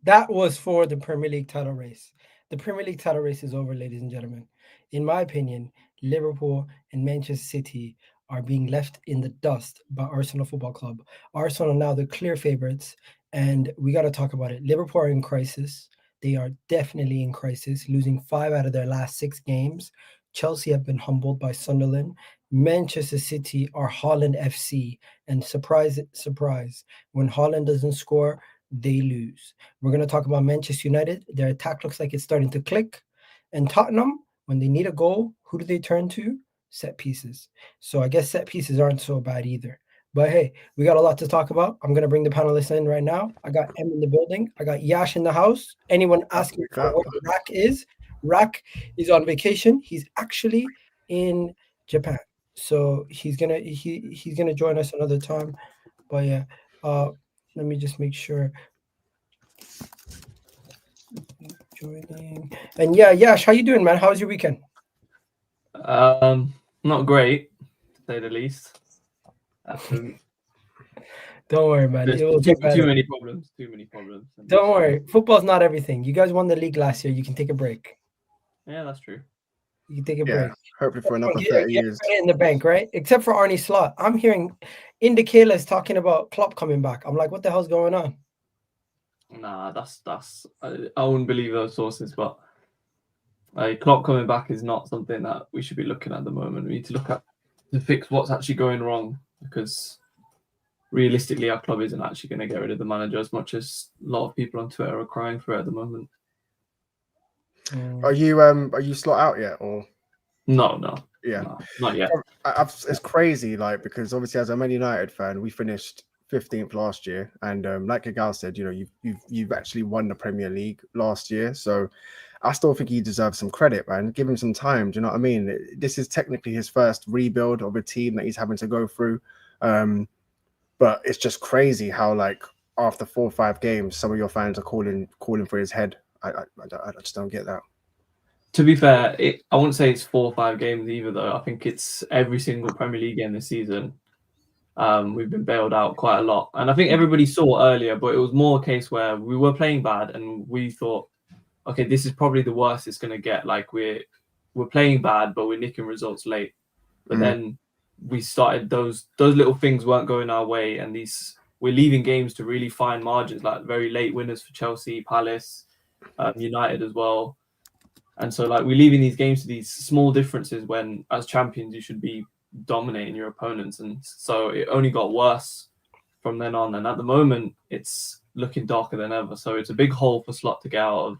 That was for the Premier League title race. The Premier League title race is over, ladies and gentlemen. In my opinion, Liverpool and Manchester City are being left in the dust by Arsenal Football Club. Arsenal are now the clear favorites, and we got to talk about it. Liverpool are in crisis. They are definitely in crisis, losing 5 out of their last 6 games. Chelsea have been humbled by Sunderland. Manchester City are Haaland FC, and surprise, surprise, when Haaland doesn't score, they lose. We're going to talk about Manchester United. Their attack looks like it's starting to click. And Tottenham, when they need a goal, who do they turn to? Set pieces. So I guess set pieces aren't so bad either. But hey, we got a lot to talk about. I'm going to bring the panelists in right now. I got M in the building. I got Yash in the house. Anyone asking for what Rak is? Rak is on vacation. He's actually in Japan. So he's gonna join us another time. But yeah, let me just make sure. Joining. And yeah, Yash, how you doing, man? How was your weekend? Not great, to say the least. Don't worry, man. There's It will get better. too many problems. Don't worry. Football's not everything. You guys won the league last year. You can take a break. Yeah, that's true. You can take a break. Hopefully for another 30 years. In the bank, right? Except for Arnie Slot. I'm hearing Indicators talking about Klopp coming back. I'm like, what the hell's going on? Nah, that's I wouldn't believe those sources, but Klopp coming back is not something that we should be looking at the moment. We need to look at to fix what's actually going wrong, because realistically, our club isn't actually going to get rid of the manager as much as a lot of people on Twitter are crying for it at the moment. Are you slot out yet, or no? Yeah, no, not yet. It's crazy, like, because obviously as a Man United fan, we finished 15th last year, and like Gagal said, you know, you've actually won the Premier League last year, so I still think he deserves some credit, man. Give him some time. Do you know what I mean? This is technically his first rebuild of a team that he's having to go through, but it's just crazy how, like, after 4 or 5 games, some of your fans are calling for his head. I just don't get that. To be fair, I wouldn't say it's 4 or 5 games either, though. I think it's every single Premier League game this season. We've been bailed out quite a lot. And I think everybody saw earlier, but it was more a case where we were playing bad and we thought, okay, this is probably the worst it's going to get. Like, we're playing bad, but we're nicking results late. But then we started, those little things weren't going our way, and we're leaving games to really fine margins, like very late winners for Chelsea, Palace, United as well. And so, like, we're leaving these games to these small differences when, as champions, you should be dominating your opponents. And so it only got worse from then on. And at the moment, it's looking darker than ever. So it's a big hole for Slot to get out of.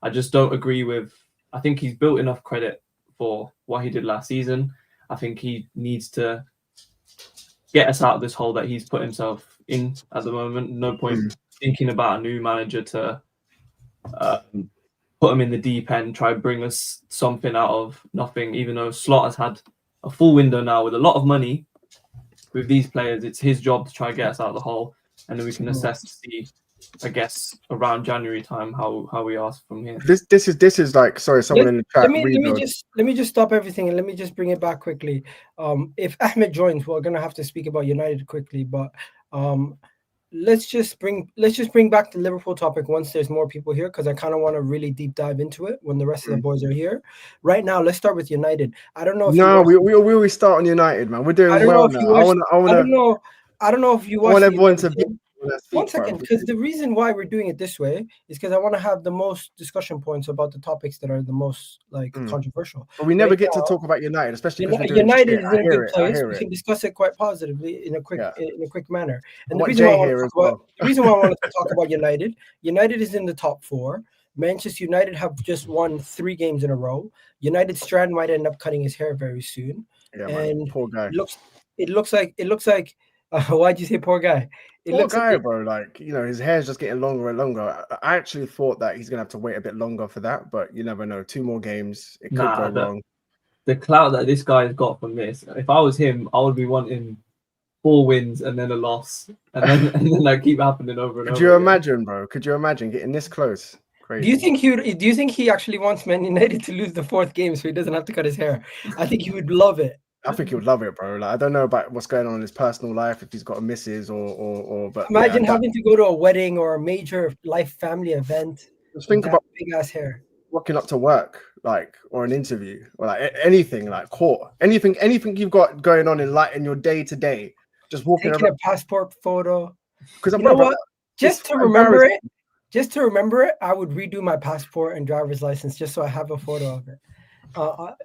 I just don't agree with... I think he's built enough credit for what he did last season. I think he needs to get us out of this hole that he's put himself in at the moment. No point thinking about a new manager to... put him in the deep end, try to bring us something out of nothing, even though Slot has had a full window now with a lot of money with these players. It's his job to try to get us out of the hole, and then we can assess to see, I guess, around January time how we are from here. This is like, sorry, someone in the chat. Let me just stop everything and let me just bring it back quickly. If Ahmed joins, we're gonna have to speak about United quickly, but let's just bring back the Liverpool topic once there's more people here, because I kind of want to really deep dive into it when the rest of the boys are here. Right now, let's start with United. I don't know if we always start on United, man. We're doing well now. I don't know if you watched. I want everyone to be. One second, because the reason why we're doing it this way is because I want to have the most discussion points about the topics that are the most controversial. But we never get to talk about United, especially because United is in a good place. We can discuss it quite positively in a quick manner. And the reason why I wanted to talk about United is in the top 4. Manchester United have just won 3 games in a row. United Strand might end up cutting his hair very soon. Yeah, and man, poor guy. It looks like. Why'd you say poor guy? Poor guy, bro. Like, you know, his hair's just getting longer and longer. I actually thought that he's gonna have to wait a bit longer for that, but you never know. 2 more games, it could go wrong. The clout that this guy's got from this, if I was him, I would be wanting 4 wins and then a loss, and then that keep happening over and over. Could you imagine, bro? Could you imagine getting this close? Crazy. Do you think he actually wants Man United to lose the 4th game so he doesn't have to cut his hair? I think he would love it. I think he would love it, bro. Like, I don't know about what's going on in his personal life, if he's got a missus but Imagine having to go to a wedding or a major life family event. Just think about big ass hair. walking up to work, like, or an interview, or like anything, like court, anything you've got going on in your day to day. Just walking taking around. a passport photo. Because you know what? Just to remember it, I would redo my passport and driver's license just so I have a photo of it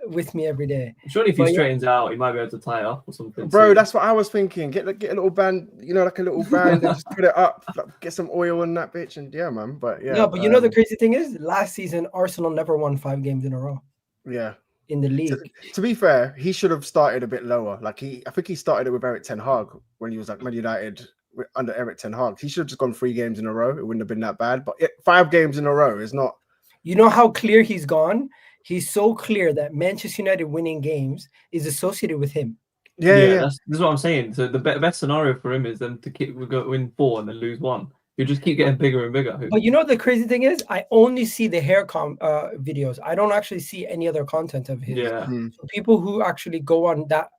with me every day. Surely if he straightens out, he might be able to tie it up or something. Bro, that's what I was thinking. Get a little band, like a little band, and just put it up, get some oil on that bitch, and yeah, man. But yeah. No, but you know the crazy thing is, last season Arsenal never won 5 games in a row. Yeah. In the league. To be fair, he should have started a bit lower. Like I think he started it with Eric Ten Hag when he was like Man United under Eric Ten Hag. He should have just gone 3 games in a row. It wouldn't have been that bad. But 5 games in a row is not. You know how clear he's gone? He's so clear that Manchester United winning games is associated with him. Yeah. That's what I'm saying. So the best scenario for him is them to win 4 and then lose 1. You just keep getting bigger and bigger. But you know the crazy thing is, I only see the hair videos. I don't actually see any other content of his. Yeah. So people who actually go on that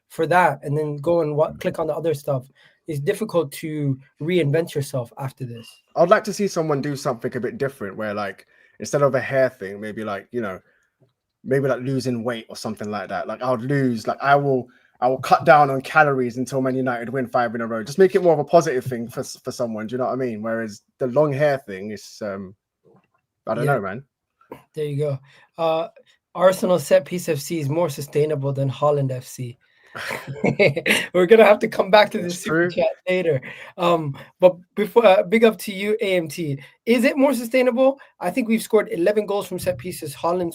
for that and then go and click on the other stuff, it's difficult to reinvent yourself after this. I'd like to see someone do something a bit different, where like instead of a hair thing, maybe like maybe like losing weight or something like that. Like I will cut down on calories until Man United win 5 in a row. Just make it more of a positive thing for someone. Do you know what I mean? Whereas the long hair thing is, I don't know, man. There you go. Arsenal set piece FC is more sustainable than Haaland FC. We're gonna have to come back to this super chat later. But before, big up to you, AMT. Is it more sustainable? I think we've scored 11 goals from set pieces. Has Haaland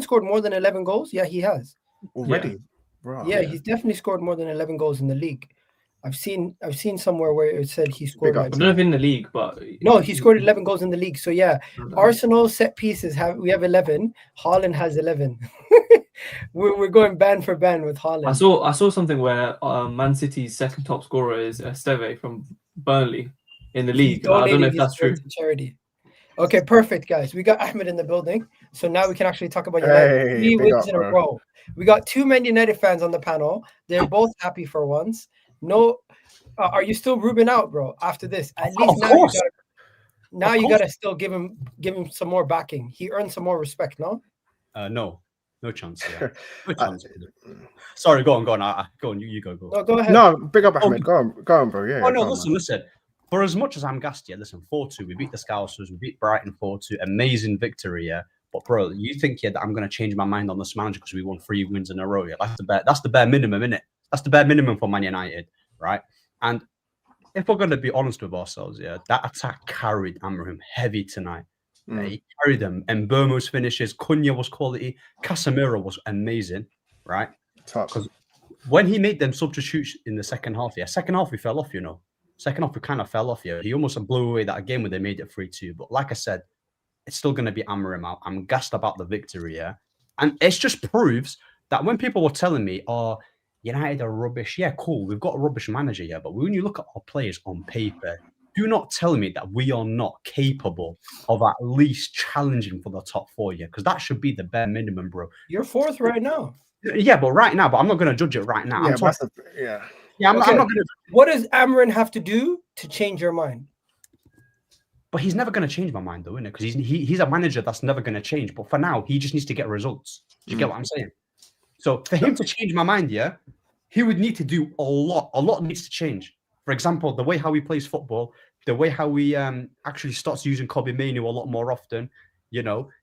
scored more than 11 goals? Yeah, he has. Already, yeah, he's definitely scored more than 11 goals in the league. I've seen somewhere where it said he scored. I don't know if in the league, but no, he scored 11 goals in the league. So yeah, Arsenal set pieces we have 11. Haaland has 11. we're going band for band with Haaland. I saw something where Man City's second top scorer is Esteve from Burnley in the league. I don't know if that's true. Charity. Okay, perfect, guys. We got Ahmed in the building, so now we can actually talk about United. 3 wins in a row. We got 2 Man United fans on the panel. They're both happy for once. No, are you still Ruben out, bro? After this, at least now you gotta still give him some more backing. He earned some more respect, no? No chance. Yeah. No chance. Sorry, go on. Go on. You go. No, go ahead. No, big up Ahmed. Go on, bro. Yeah. Listen. For as much as I'm gassed, listen, 4-2, we beat the Scousers, we beat Brighton 4-2, amazing victory, yeah. But bro, you think that I'm gonna change my mind on this manager because we won 3 wins in a row? Yeah, that's the bare minimum, isn't it? That's the bare minimum for Man United, right? And if we're gonna be honest with ourselves, yeah, that attack carried Amorim heavy tonight. He carried them. And Mbeumo's finishes, Cunha was quality, Casemiro was amazing, right? Because when he made them substitutes in the second half, we fell off, Second half, we kind of fell off here. He almost blew away that game where they made it 3-2. But like I said, it's still going to be Amorim out. I'm gassed about the victory, yeah? And it just proves that when people were telling me, United are rubbish. Yeah, cool. We've got a rubbish manager, yeah. But when you look at our players on paper, do not tell me that we are not capable of at least challenging for the top 4, yeah? Because that should be the bare minimum, bro. You're 4th right now. Yeah, but I'm not going to judge it right now. Yeah, I'm not going to. What does Amorim have to do to change your mind? But he's never going to change my mind, though, isn't it? Because he's a manager that's never going to change. But for now, he just needs to get results. Do you get what I'm saying? So for him to change my mind, yeah, he would need to do a lot. A lot needs to change. For example, the way how he plays football, the way how he actually starts using Kobe Mainoo a lot more often.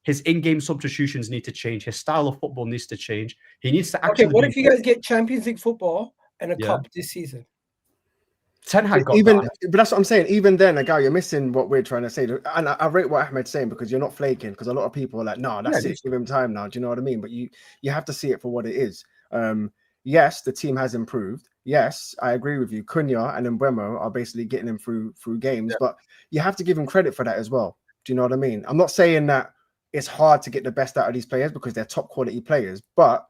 His in-game substitutions need to change. His style of football needs to change. He needs to actually. Okay, what if you guys get Champions League football and a cup this season? Ten Hag got that. But that's what I'm saying. Even then, you're missing what we're trying to say. And I rate what Ahmed's saying because you're not flaking. Because a lot of people are like, "No, that's it. Give him time now." Do you know what I mean? But you have to see it for what it is. Yes, the team has improved. Yes, I agree with you. Cunha and Mbeumo are basically getting him through games, but you have to give him credit for that as well. Do you know what I mean? I'm not saying that it's hard to get the best out of these players because they're top quality players, but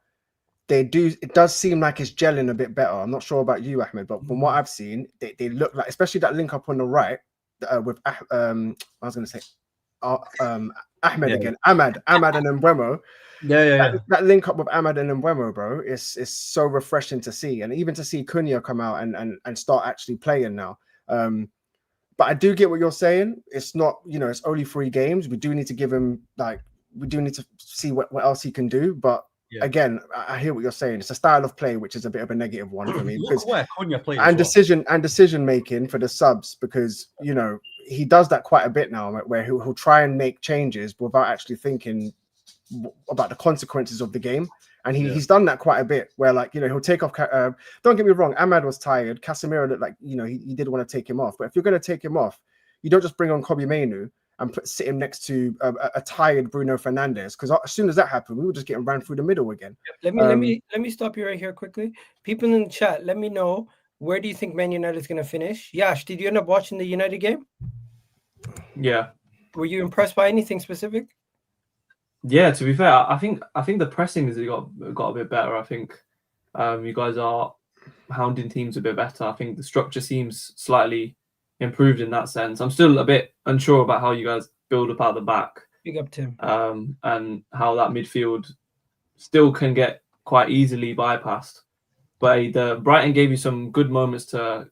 it does seem like it's gelling a bit better. I'm not sure about you, Ahmed, but from what I've seen, they look like, especially that link up on the right with I was going to say Ahmed Yeah. again. Ahmad and Mbeumo. Yeah. That link up with Ahmad and Mbeumo, bro, is so refreshing to see, and even to see Cunha come out and start actually playing now. But I do get what you're saying. It's not, it's only 3 games. We do need to give him we do need to see what else he can do. But again, I hear what you're saying. It's a style of play which is a bit of a negative one for me. Look where Cunha played and as well. decision making for the subs, because he does that quite a bit now, where he'll try and make changes without actually thinking about the consequences of the game. And he's done that quite a bit, where he'll take off. Don't get me wrong, Ahmad was tired. Casemiro looked like he did want to take him off. But if you're going to take him off, you don't just bring on Kobbie Mainoo and sit him next to a tired Bruno Fernandes, because as soon as that happened, we were just getting ran through the middle again. Let me stop you right here quickly. People in the chat, let me know, where do you think Man United is going to finish? Yash, did you end up watching the United game? Yeah. Were you impressed by anything specific? Yeah, to be fair, I think the pressing has got a bit better. I think you guys are hounding teams a bit better. I think the structure seems slightly improved in that sense. I'm still a bit unsure about how you guys build up out the back. Big up, Tim. And how that midfield still can get quite easily bypassed. But the Brighton gave you some good moments to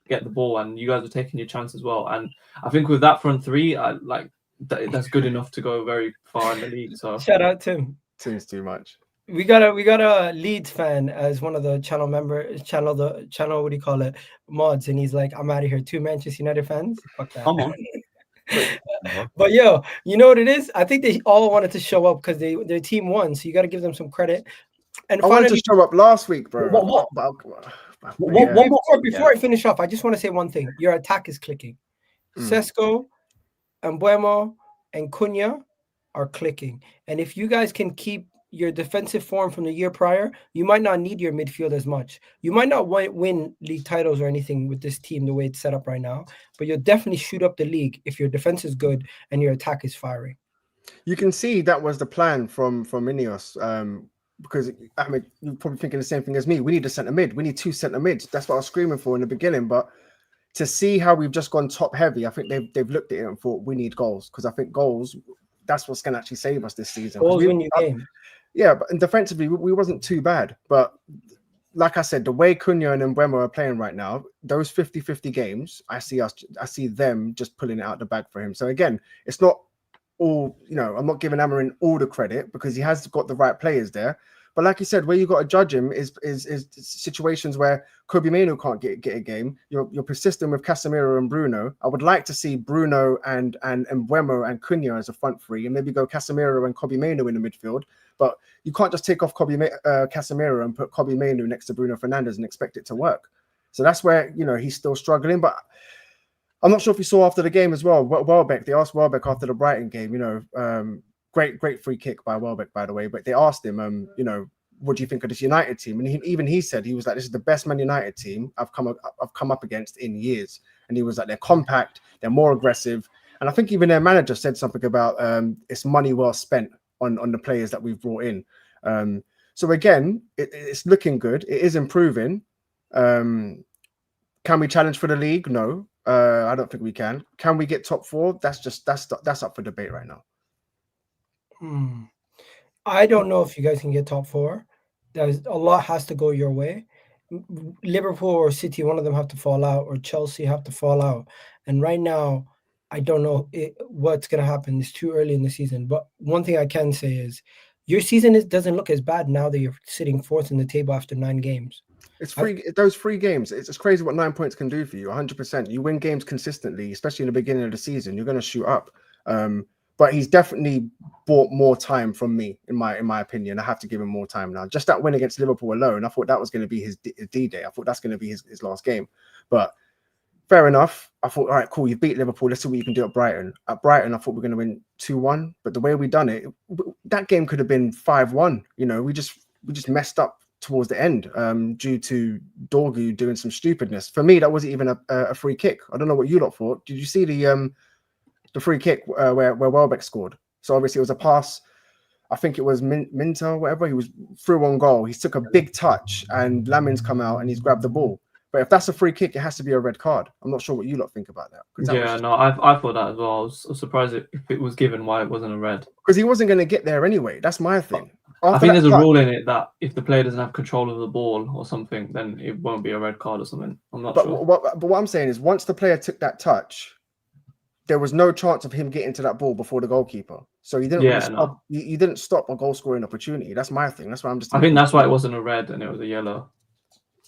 get the ball, and you guys were taking your chance as well. And I think with that front three, that's good enough to go very far in the league. So shout out Tim. Seems too much. We got a Leeds fan as one of the channel what do you call it, mods, and he's like, I'm out of here. 2 Manchester United fans. Fuck that. Come on. But yo, you know what it is? I think they all wanted to show up because their team won, so you got to give them some credit. And I wanted to show up last week, bro. Before I finish off, I just want to say one thing. Your attack is clicking. Sesko, Mbeumo, and Cunha are clicking. And if you guys can keep your defensive form from the year prior, you might not need your midfield as much. You might not win league titles or anything with this team the way it's set up right now, but you'll definitely shoot up the league if your defense is good and your attack is firing. You can see that was the plan from Ineos, because Ahmed, you're probably thinking the same thing as me. We need a centre mid. We need 2 centre mids. That's what I was screaming for in the beginning. But to see how we've just gone top heavy, I think they've looked at it and thought we need goals, because I think goals, that's what's going to actually save us this season. Goals win your game. Yeah, but defensively, we wasn't too bad. But like I said, the way Cunha and Mbeumo are playing right now, those 50-50 games, I see them just pulling it out the bag for him. So again, it's not all, I'm not giving Amorim all the credit, because he has got the right players there. But like you said, where you got to judge him is situations where Kobbie Mainoo can't get a game. You're persistent with Casemiro and Bruno. I would like to see Bruno and Mbeumo and Cunha as a front three, and maybe go Casemiro and Kobbie Mainoo in the midfield. But you can't just take off Casemiro and put Kobbie Mainoo next to Bruno Fernandes and expect it to work. So that's where he's still struggling. But I'm not sure if you saw after the game as well. Welbeck, they asked Welbeck after the Brighton game. Great free kick by Welbeck, by the way. But they asked him, what do you think of this United team? And he said, he was like, this is the best Man United team I've come up against in years. And he was like, they're compact, they're more aggressive. And I think even their manager said something about it's money well spent on the players that we've brought in. So again, it's looking good. It is improving. Can we challenge for the league? No, I don't think we can. Can we get top 4? That's up for debate right now. I don't know if you guys can get top 4. There's a lot has to go your way. Liverpool or City, one of them have to fall out, or Chelsea have to fall out. And right now, I don't know what's going to happen. It's too early in the season. But one thing I can say is your season doesn't look as bad now that you're sitting 4th in the table after 9 games. It's those 3 games. It's crazy what 9 points can do for you. 100%. You win games consistently, especially in the beginning of the season. You're going to shoot up. But he's definitely bought more time from me, in my opinion. I have to give him more time now. Just that win against Liverpool alone, I thought that was going to be his D-Day. I thought that's going to be his last game. But fair enough. I thought, all right, cool, you beat Liverpool. Let's see what you can do at Brighton. At Brighton, I thought we were going to win 2-1. But the way we done it, that game could have been 5-1. We just messed up towards the end due to Dorgu doing some stupidness. For me, that wasn't even a free kick. I don't know what you lot thought. Did you see the free kick where Welbeck scored? So obviously it was a pass. I think it was Minter or whatever. He was through on goal. He took a big touch and Lamin's come out and he's grabbed the ball. But if that's a free kick, it has to be a red card. I'm not sure what you lot think about that. I thought that as well. I was surprised if it was given why it wasn't a red. Because he wasn't going to get there anyway. That's my thing. I think there's a rule in it that if the player doesn't have control of the ball or something, then it won't be a red card or something. I'm not sure. But what I'm saying is, once the player took that touch, there was no chance of him getting to that ball before the goalkeeper. So he didn't. You didn't stop a goal scoring opportunity. That's my thing. That's why I'm just. I think that's why it wasn't a red and it was a yellow.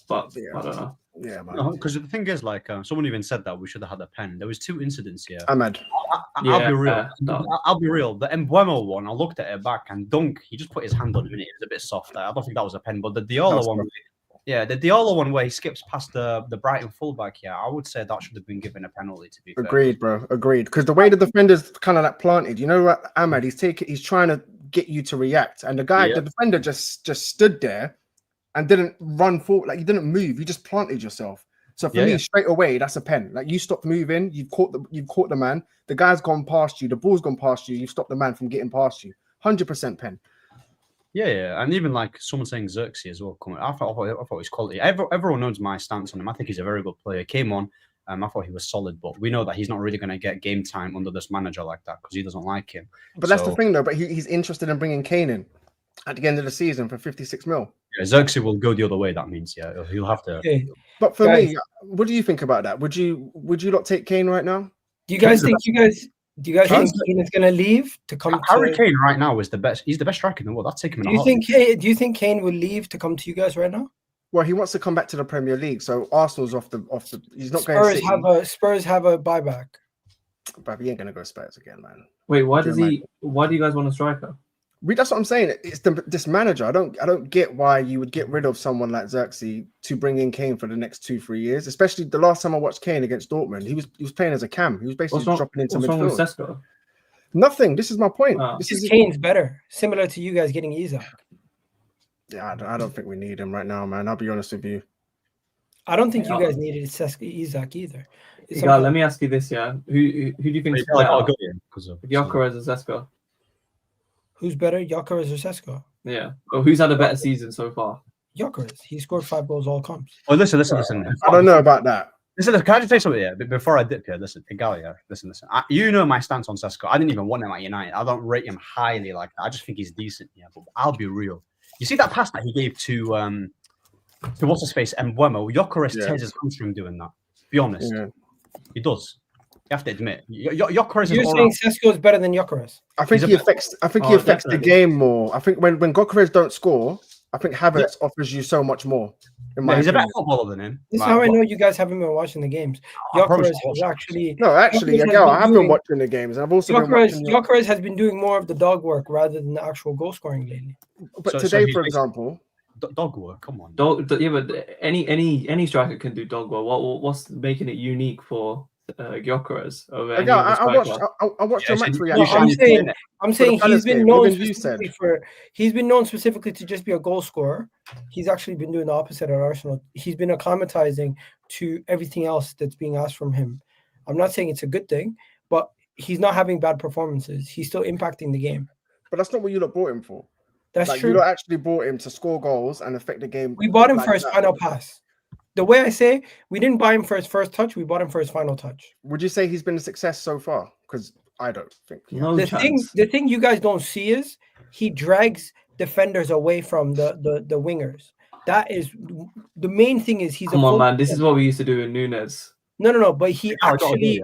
But I don't know. Yeah, man. Because the thing is, like, someone even said that we should have had a pen. There was 2 incidents here. Ahmed. I'll be real. I'll be real. The Embuemo one, I looked at it back, and Dunk, he just put his hand on it. It was a bit soft. I don't think that was a pen. But the Diallo one, the Diallo one where he skips past the Brighton fullback, I would say that should have been given a penalty. To be fair. Agreed, bro. Agreed. Because the way the defender's kind of like planted, you know what, Ahmed? He's trying to get you to react, and the defender just stood there and didn't run forward. Like, you didn't move. You just planted yourself. So for me, straight away, that's a pen. Like, you stopped moving, you've caught the man. The guy's gone past you. The ball's gone past you. You've stopped the man from getting past you. 100% pen. Yeah, and even like someone saying Xerxes as well. I thought his quality. Everyone knows my stance on him. I think he's a very good player. Came on, I thought he was solid, but we know that he's not really going to get game time under this manager like that because he doesn't like him. But that's the thing, though. But he's interested in bringing Kane in at the end of the season for 56 mil. Yeah, Xerxes will go the other way. That means, he'll have to. Okay. But for me, what do you think about that? Would you not take Kane right now? Do you guys think Kane is going to leave to come? Harry Kane right now is the best. He's the best striker in the world. That's taking him. Do you think Kane will leave to come to you guys right now? Well, he wants to come back to the Premier League, so Arsenal's off the. He's not going. Spurs have a buyback. But he ain't going to go Spurs again, man. Wait, why do you guys want a striker? That's what I'm saying. It's this manager. I don't get why you would get rid of someone like Xerxes to bring in Kane for the next 2-3 years. Especially the last time I watched Kane against Dortmund, he was playing as a cam. He was basically dropping into midfield. What's wrong with Sesko? Nothing. This is my point. Kane's better, similar to you guys getting Isak. Yeah, I don't think we need him right now, man. I'll be honest with you. I don't think you guys needed Isak either. Let me ask you this, Who do you think is better? Gyokeres or Sesko? Who's better, Gyokeres or Sesko? Yeah. Well, who's had a better season so far? Gyokeres. He scored 5 goals all comps. Oh, listen. I don't know about that. Listen, can I just say something here? Before I dip here, listen. You know my stance on Sesko. I didn't even want him at United. I don't rate him highly like that. I just think he's decent. Yeah, but I'll be real. You see that pass that he gave to what's his face, Embuemo? Gyokeres tears his hamstring doing that. Be honest. Yeah. He does. You have to admit, Gyokeres. You're saying Sesko is better than Gyokeres? I think he affects the game more. I think when Gyokeres don't score, I think Havertz offers you so much more. He's a better footballer than him. This is how I know you guys haven't been watching the games. Gyokeres has actually. No, actually, I have been watching the games. I've also Gyokeres has been doing more of the dog work rather than the actual goal scoring lately. But today, for example. Dog work, come on. But any striker can do dog work. What's making it unique for Gyokeres? I watched your match reaction. I'm saying he's been known specifically to just be a goal scorer. He's actually been doing the opposite at Arsenal. He's been acclimatizing to everything else that's being asked from him. I'm not saying it's a good thing, but he's not having bad performances. He's still impacting the game. But that's not what you lot brought him for. That's true. You lot actually brought him to score goals and affect the game. We bought him for his final pass. The way I say, we didn't buy him for his first touch. We bought him for his final touch. Would you say he's been a success so far? Because I don't think. The thing you guys don't see is he drags defenders away from the wingers. That is the main thing. Is he's come on, man. This is what we used to do in Nunes. No. But he actually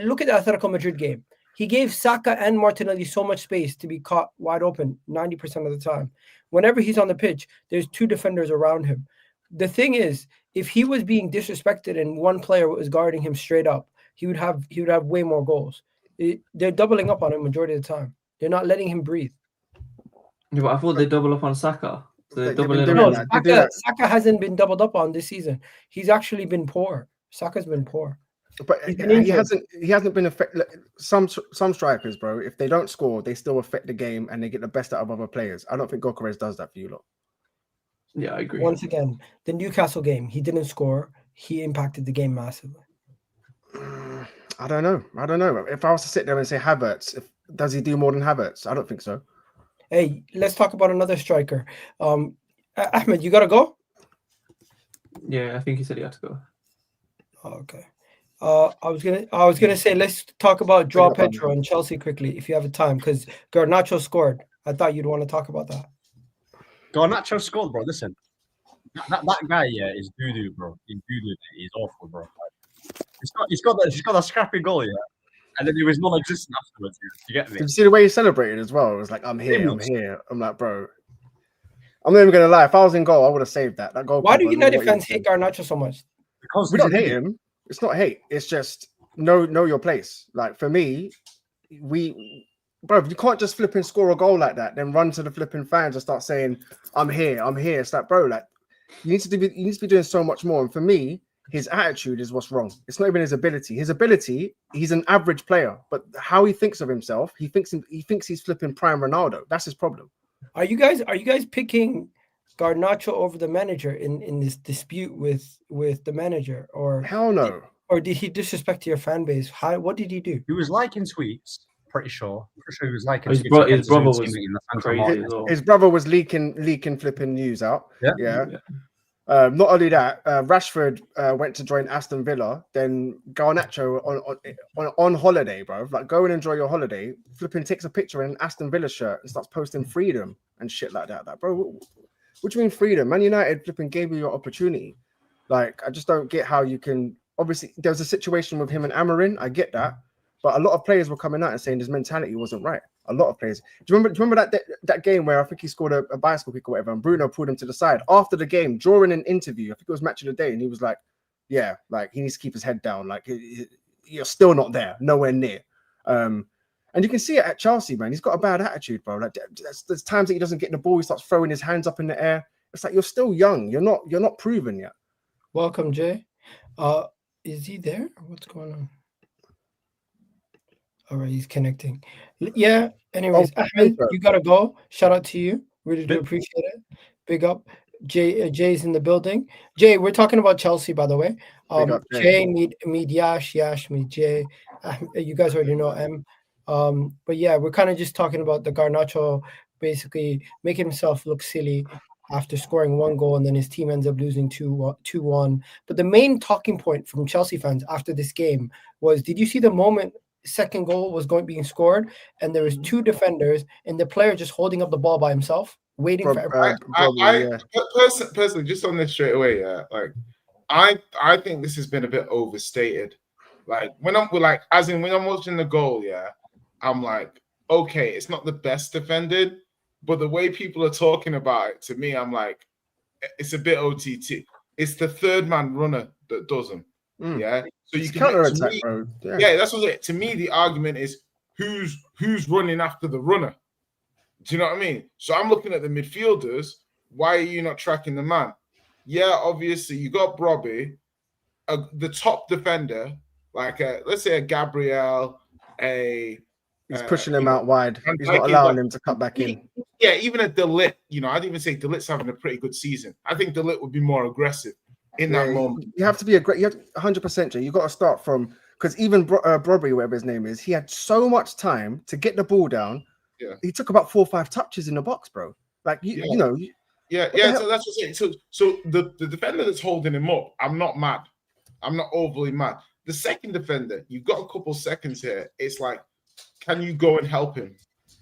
look at the Atletico Madrid game. He gave Saka and Martinelli so much space to be caught wide open 90% of the time. Whenever he's on the pitch, there's 2 defenders around him. The thing is, if he was being disrespected and one player was guarding him straight up, he would have way more goals. They're doubling up on him majority of the time. They're not letting him breathe. Yeah, but I thought they double up on Saka. Saka hasn't been doubled up on this season. He's actually been poor. Saka's been poor. But he hasn't been affected. Some strikers, bro, if they don't score, they still affect the game and they get the best out of other players. I don't think Gyokeres does that for you lot. Yeah, I agree. Once again, the Newcastle game, he didn't score. He impacted the game massively. I don't know. If I was to sit there and say Havertz, does he do more than Havertz? I don't think so. Hey, let's talk about another striker. Ahmed, you got to go? Yeah, I think he said he had to go. Oh, okay. I was gonna say let's talk about Joao Bring up, Pedro and Chelsea quickly if you have time because Garnacho scored. I thought you'd want to talk about that. Garnacho scored, bro. Listen, that guy, yeah, is doo-doo, bro. He's doo-doo. He's awful, bro. He's got a scrappy goal, yeah, and then he was non-existent afterwards. You get me? Did you see the way he celebrated as well? It was like, I'm here, I'm here. I'm like, bro. I'm not even gonna lie. If I was in goal, I would have saved that. That goal. Why do United fans hate Garnacho so much? Because We don't hate him. It's not hate. It's just know your place. Like for me, bro, you can't just flip and score a goal like that, then run to the flipping fans and start saying, I'm here, I'm here. It's like, bro, like you need to be doing so much more. And for me, his attitude is what's wrong. It's not even his ability. His ability, he's an average player, but how he thinks of himself, he thinks he's flipping prime Ronaldo. That's his problem. Are you guys picking Garnacho over the manager in this dispute with the manager, or Hell no? Or did he disrespect your fan base? What did he do? He was liking tweets. Pretty sure he was liking His tweets. his brother was crazy as well. His brother was leaking flipping news out. Yeah. Not only that, Rashford went to join Aston Villa. Then Garnacho on holiday, bro. Like, go and enjoy your holiday. Flipping takes a picture in an Aston Villa shirt and starts posting freedom and shit like that. Like, bro, what do you mean freedom? Man United flipping gave you your opportunity. Like, I just don't get how you can. Obviously, there was a situation with him and Amorim. I get that, but a lot of players were coming out and saying his mentality wasn't right. A lot of players. Do you remember that game where I think he scored a bicycle kick or whatever, and Bruno pulled him to the side after the game during an interview? I think it was Match of the Day, and he was like, "Yeah, like he needs to keep his head down. Like you're still not there, nowhere near." And you can see it at Chelsea, man. He's got a bad attitude, bro. Like there's times that he doesn't get the ball, he starts throwing his hands up in the air. It's like you're still young. You're not proven yet. Welcome, Jay. Is he there? What's going on? All right, he's connecting. Yeah. Anyways, Ahmed, you gotta go. Shout out to you. Really do appreciate it. Big up. Jay's in the building. Jay, we're talking about Chelsea, by the way. Jay, meet Yash, meet Jay. You guys already know M. But yeah, we're kind of just talking about the Garnacho basically making himself look silly after scoring one goal, and then his team ends up losing 2-1. But the main talking point from Chelsea fans after this game was, did you see the moment second goal was being scored, and there was two defenders, and the player just holding up the ball by himself, waiting for everyone? Personally, just on this straight away, like I think this has been a bit overstated. Like when I'm watching the goal, I'm like, okay, it's not the best defended, but the way people are talking about it, to me, I'm like, it's a bit OTT. It's the third man runner that does them. Yeah, so you can counter-attack, bro. Yeah, that's what it. To me, the argument is who's running after the runner. Do you know what I mean? So I'm looking at the midfielders. Why are you not tracking the man? Yeah, obviously you got Robbie, the top defender, like let's say a Gabriel, he's pushing him out wide. He's not allowing him to cut back in. Yeah, even a De Ligt. You know, I'd even say De Ligt's having a pretty good season. I think De Ligt would be more aggressive in that moment. You have to be a great. You have 100%. Jay. You got to start from, because even Brobby, whatever his name is, he had so much time to get the ball down. Yeah, he took about 4 or 5 touches in the box, bro. Like you know. Yeah. So that's what I'm saying. So the defender that's holding him up, I'm not mad. I'm not overly mad. The second defender, you've got a couple seconds here. It's like, can you go and help him?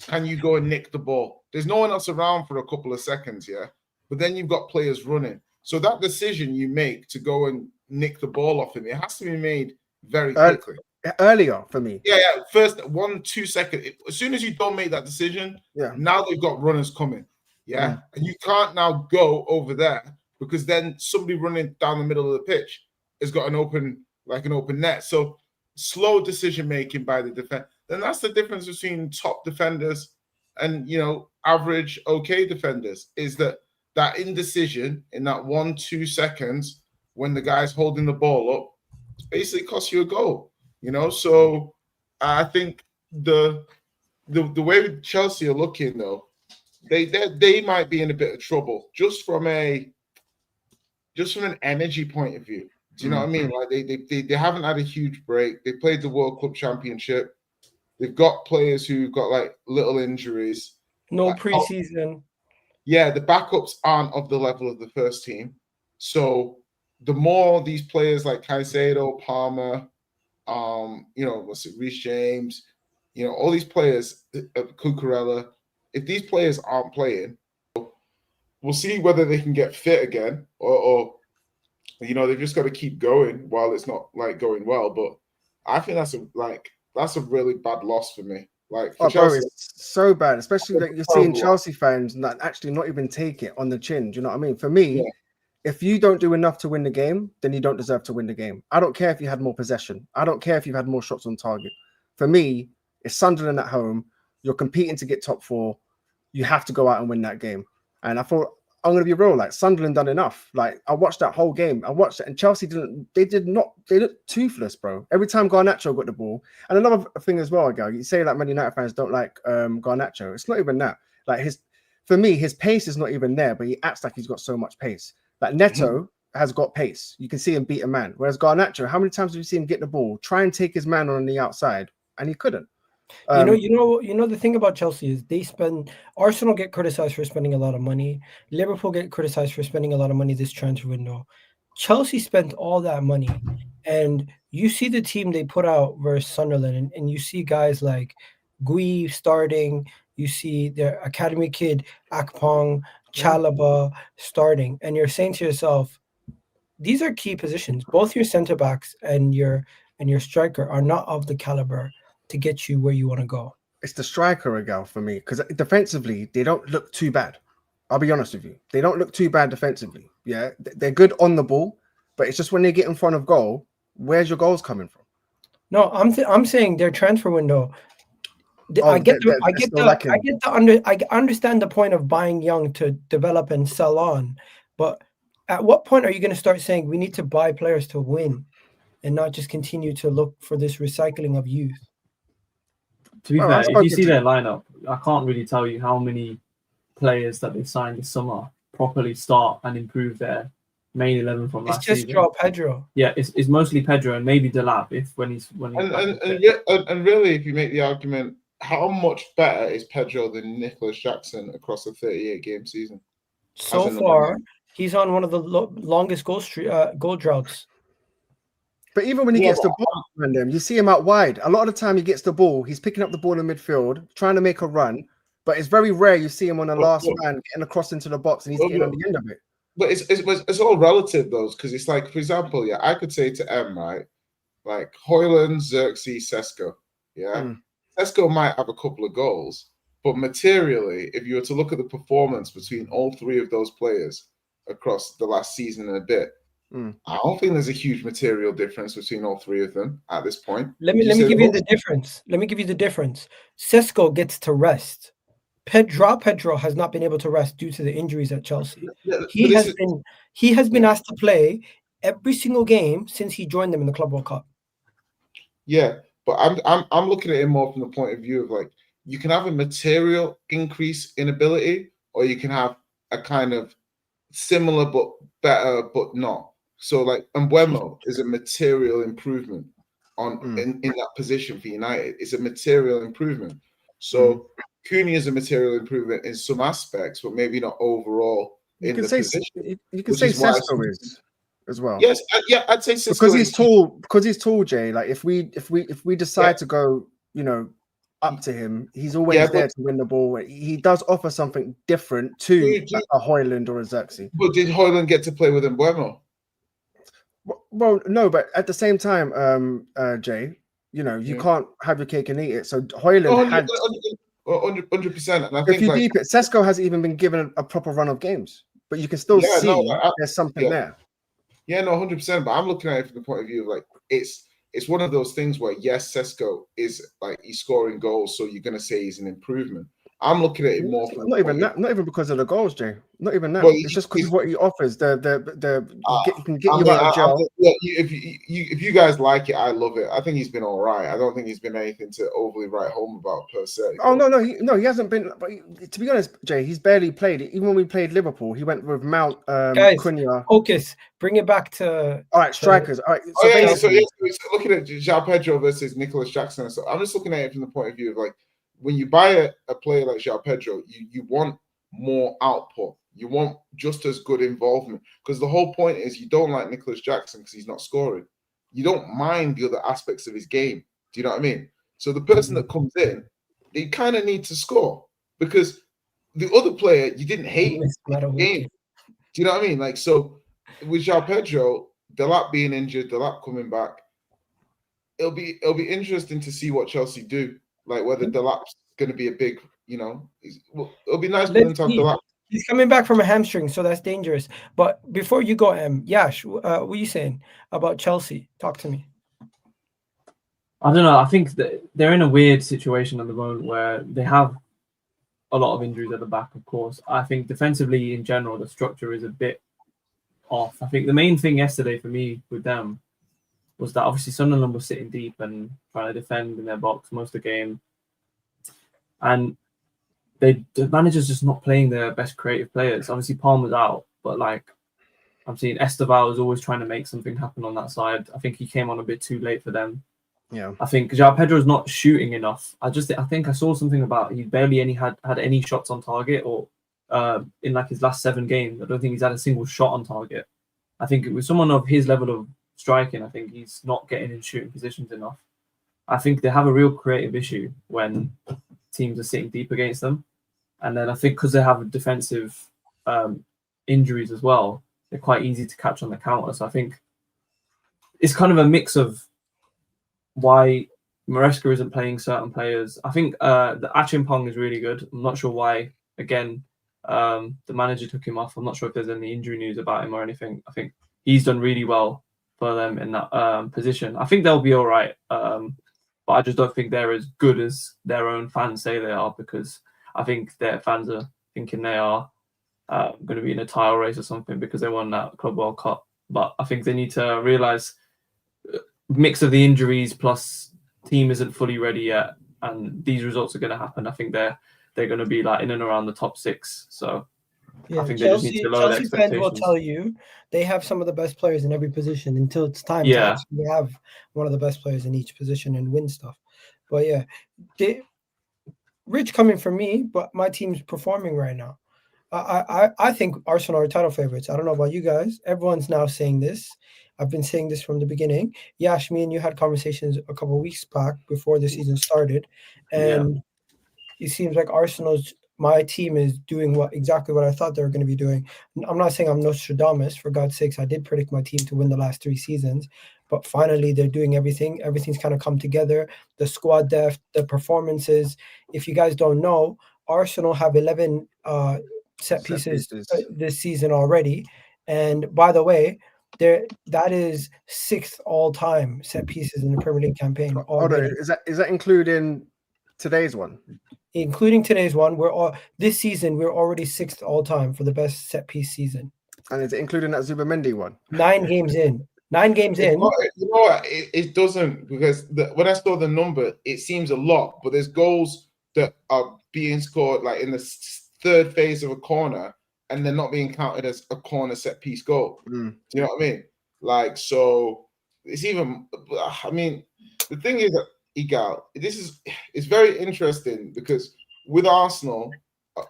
Can you go and nick the ball? There's no one else around for a couple of seconds, yeah. But then you've got players running. So that decision you make to go and nick the ball off him, it has to be made very quickly. Earlier for me. Yeah. First 1-2 seconds. As soon as you don't make that decision, now they've got runners coming. Yeah. And you can't now go over there, because then somebody running down the middle of the pitch has got an open net. So slow decision making by the defense. Then that's the difference between top defenders and, average okay defenders, is that indecision in that 1-2 seconds when the guy's holding the ball up basically costs you a goal. So I think the way Chelsea are looking, though, they might be in a bit of trouble just from an energy point of view. Do you know what I mean? Like they haven't had a huge break. They played the World Club Championship. They've got players who've got like little injuries. No preseason. Yeah, the backups aren't of the level of the first team. So the more these players like Caicedo, Palmer, Reece James, all these players, Cucurella, if these players aren't playing, we'll see whether they can get fit again or they've just got to keep going while it's not like going well. But I think that's a really bad loss for me. Like for Chelsea, bro, it's so bad, especially that you're seeing Chelsea fans actually not even take it on the chin. Do you know what I mean? For me, if you don't do enough to win the game, then you don't deserve to win the game. I don't care if you had more possession. I don't care if you had more shots on target. For me, it's Sunderland at home. You're competing to get top 4. You have to go out and win that game. And I thought, I'm going to be real, like Sunderland done enough. Like I watched that whole game. I watched it and Chelsea they looked toothless, bro. Every time Garnacho got the ball. And another thing as well, ago, you say like Man United fans don't like Garnacho. It's not even that. Like for me, his pace is not even there, but he acts like he's got so much pace. Like Neto has got pace. You can see him beat a man. Whereas Garnacho, how many times have you seen him get the ball, try and take his man on the outside, and he couldn't? The thing about Chelsea is Arsenal get criticized for spending a lot of money. Liverpool get criticized for spending a lot of money this transfer window. Chelsea spent all that money, and you see the team they put out versus Sunderland, and you see guys like Gui starting. You see their academy kid Akpong, Chalaba starting, and you're saying to yourself, these are key positions. Both your center backs and your striker are not of the caliber to get you where you want to go. It's the striker again for me, because defensively they don't look too bad. I'll be honest with you, they don't look too bad defensively. Yeah, they're good on the ball, but it's just when they get in front of goal, where's your goals coming from? No, I'm saying their transfer window. I understand the point of buying young to develop and sell on, but at what point are you going to start saying we need to buy players to win and not just continue to look for this recycling of youth? To be fair, if you see their lineup, I can't really tell you how many players that they signed this summer properly start and improve their main 11 from last season. It's just João Pedro. Yeah, it's mostly Pedro and maybe Delap when he's and really, if you make the argument, how much better is Pedro than Nicholas Jackson across a 38-game season? So far, he's on one of the longest goal droughts. But even when he gets the ball, you see him out wide. A lot of the time he gets the ball, he's picking up the ball in midfield, trying to make a run. But it's very rare you see him on the last man getting across into the box and he's getting on the end of it. But it's all relative, though, because it's like, for example, I could say to M, right, like Haaland, Xerxes, Sesko, Sesko might have a couple of goals, but materially, if you were to look at the performance between all 3 of those players across the last season and a bit, I don't think there's a huge material difference between all 3 of them at this point. Let me give you the difference. Let me give you the difference. Sesko gets to rest. Pedro has not been able to rest due to the injuries at Chelsea. He has been asked to play every single game since he joined them in the Club World Cup. Yeah, but I'm looking at it more from the point of view of like, you can have a material increase in ability, or you can have a kind of similar but better but not. So like Mbeumo is a material improvement in that position for United. It's a material improvement. So Cunha is a material improvement in some aspects, but maybe not overall in the position. You can say Sesko is as well. Yes, I'd say Sesko because he's tall. Because he's tall, Jay. Like if we decide to go, up to him, he's always there to win the ball. He does offer something different to a Haaland or a Xerxes. But did Haaland get to play with Mbeumo? Well, no, but at the same time, Jay, you can't have your cake and eat it. So Haaland had 100%. And I if think you deep it, Sesko hasn't even been given a proper run of games, but you can still see there's something there. Yeah, no, 100%. But I'm looking at it from the point of view of like it's one of those things where yes, Sesko is like he's scoring goals, so you're gonna say he's an improvement. I'm looking at it more. Not even because of the goals, Jay. Not even that. Well, it's just because of what he offers. He can get you out of jail. If you guys like it, I love it. I think he's been all right. I don't think he's been anything to overly write home about per se. Oh no, he hasn't been. But to be honest, Jay, he's barely played. Even when we played Liverpool, he went with Mount, Cunha. Focus. Bring it back to all right. Strikers. All right. So looking at João Pedro versus Nicholas Jackson. So I'm just looking at it from the point of view of like, when you buy a player like João Pedro, you want more output. You want just as good involvement, because the whole point is you don't like Nicholas Jackson because he's not scoring. You don't mind the other aspects of his game. Do you know what I mean? So the person that comes in, they kind of need to score, because the other player you didn't hate the game. Do you know what I mean? Like, so with João Pedro, Delap being injured, Delap coming back, it'll be interesting to see what Chelsea do. Like whether Delap's going to be a big, it'll be nice for them to have Delap. He's coming back from a hamstring, so that's dangerous. But before you go, Yash, what are you saying about Chelsea? Talk to me. I don't know. I think that they're in a weird situation at the moment where they have a lot of injuries at the back, of course. I think defensively, in general, the structure is a bit off. I think the main thing yesterday for me with them was that obviously Sunderland was sitting deep and trying to defend in their box most of the game. And the manager's just not playing their best creative players. Obviously, Palmer's out, but like I'm seeing Esteval is always trying to make something happen on that side. I think he came on a bit too late for them. Yeah, I think João Pedro's not shooting enough. I think I saw something about he barely had any shots on target, or in like his last 7 games, I don't think he's had a single shot on target. I think with someone of his level of striking, I think he's not getting in shooting positions enough. I think they have a real creative issue when teams are sitting deep against them. And then I think because they have defensive injuries as well, they're quite easy to catch on the counter. So I think it's kind of a mix of why Maresca isn't playing certain players. I think the Achimpong is really good. I'm not sure why. Again, the manager took him off. I'm not sure if there's any injury news about him or anything. I think he's done really well for them in that position. I think they'll be all right. But I just don't think they're as good as their own fans say they are, because I think their fans are thinking they are going to be in a title race or something because they won that Club World Cup. But I think they need to realise mix of the injuries plus team isn't fully ready yet, and these results are going to happen. I think they're going to be like in and around the top 6. So yeah, I think Chelsea, they just need to lower their Chelsea fans will expectations. tell you they have some of the best players in every position until it's time to Yeah. actually have one of the best players in each position and win stuff. But yeah, Rich coming from me, but my team's performing right now. I think Arsenal are title favorites. I don't know about you guys. Everyone's now saying this. I've been saying this from the beginning. Yash, me and you had conversations a couple of weeks back before the season started, and it seems like my team is doing exactly what I thought they were going to be doing. I'm not saying I'm Nostradamus, for God's sakes. I did predict my team to win the last 3 seasons, but finally they're doing everything. Everything's kind of come together. The squad depth, the performances. If you guys don't know, Arsenal have 11 set pieces this season already. And by the way, that is 6th all-time set pieces in the Premier League campaign. Is that including today's one? Including today's one, this season we're already 6th all-time for the best set piece season. And is it including that Zubamendi one? 9 games in. 9 games in. You know what? It doesn't, because when I saw the number, it seems a lot, but there's goals that are being scored like in the 3rd phase of a corner, and they're not being counted as a corner set piece goal. Do you know what I mean? Like, so it's even. I mean, the thing is that Igal, it's very interesting because with Arsenal,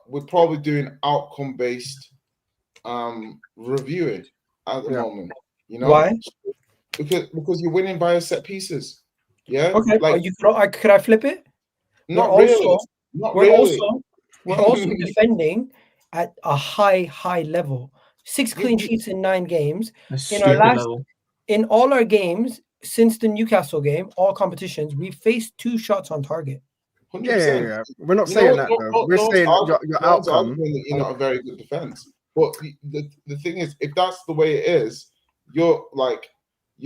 we're probably doing outcome based reviewing at the moment. You know why? Because you're winning by set pieces. Yeah. Okay. Like, could I flip it? Not really. We're also defending at a high level. 6 clean sheets in 9 games. In all our games since the Newcastle game, all competitions, we faced 2 shots on target. 100%. Yeah. We're not saying that though. We're saying your outcome. You're not a very good defense. But the thing is, if that's the way it is, you're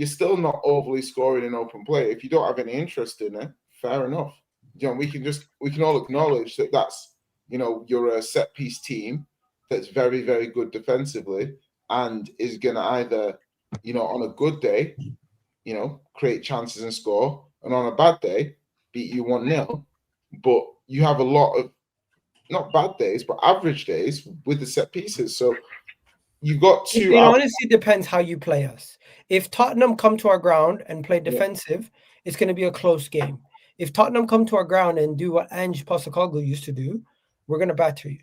still not overly scoring in open play. If you don't have any interest in it, fair enough. You know, we can all acknowledge that that's, you're a set piece team that's very, very good defensively and is gonna either, on a good day, create chances and score, and on a bad day, beat you 1-0. But you have a lot of not bad days, but average days with the set pieces. So you got to. It honestly depends how you play us. If Tottenham come to our ground and play defensive, it's going to be a close game. If Tottenham come to our ground and do what Ange Postecoglou used to do, we're going to batter you.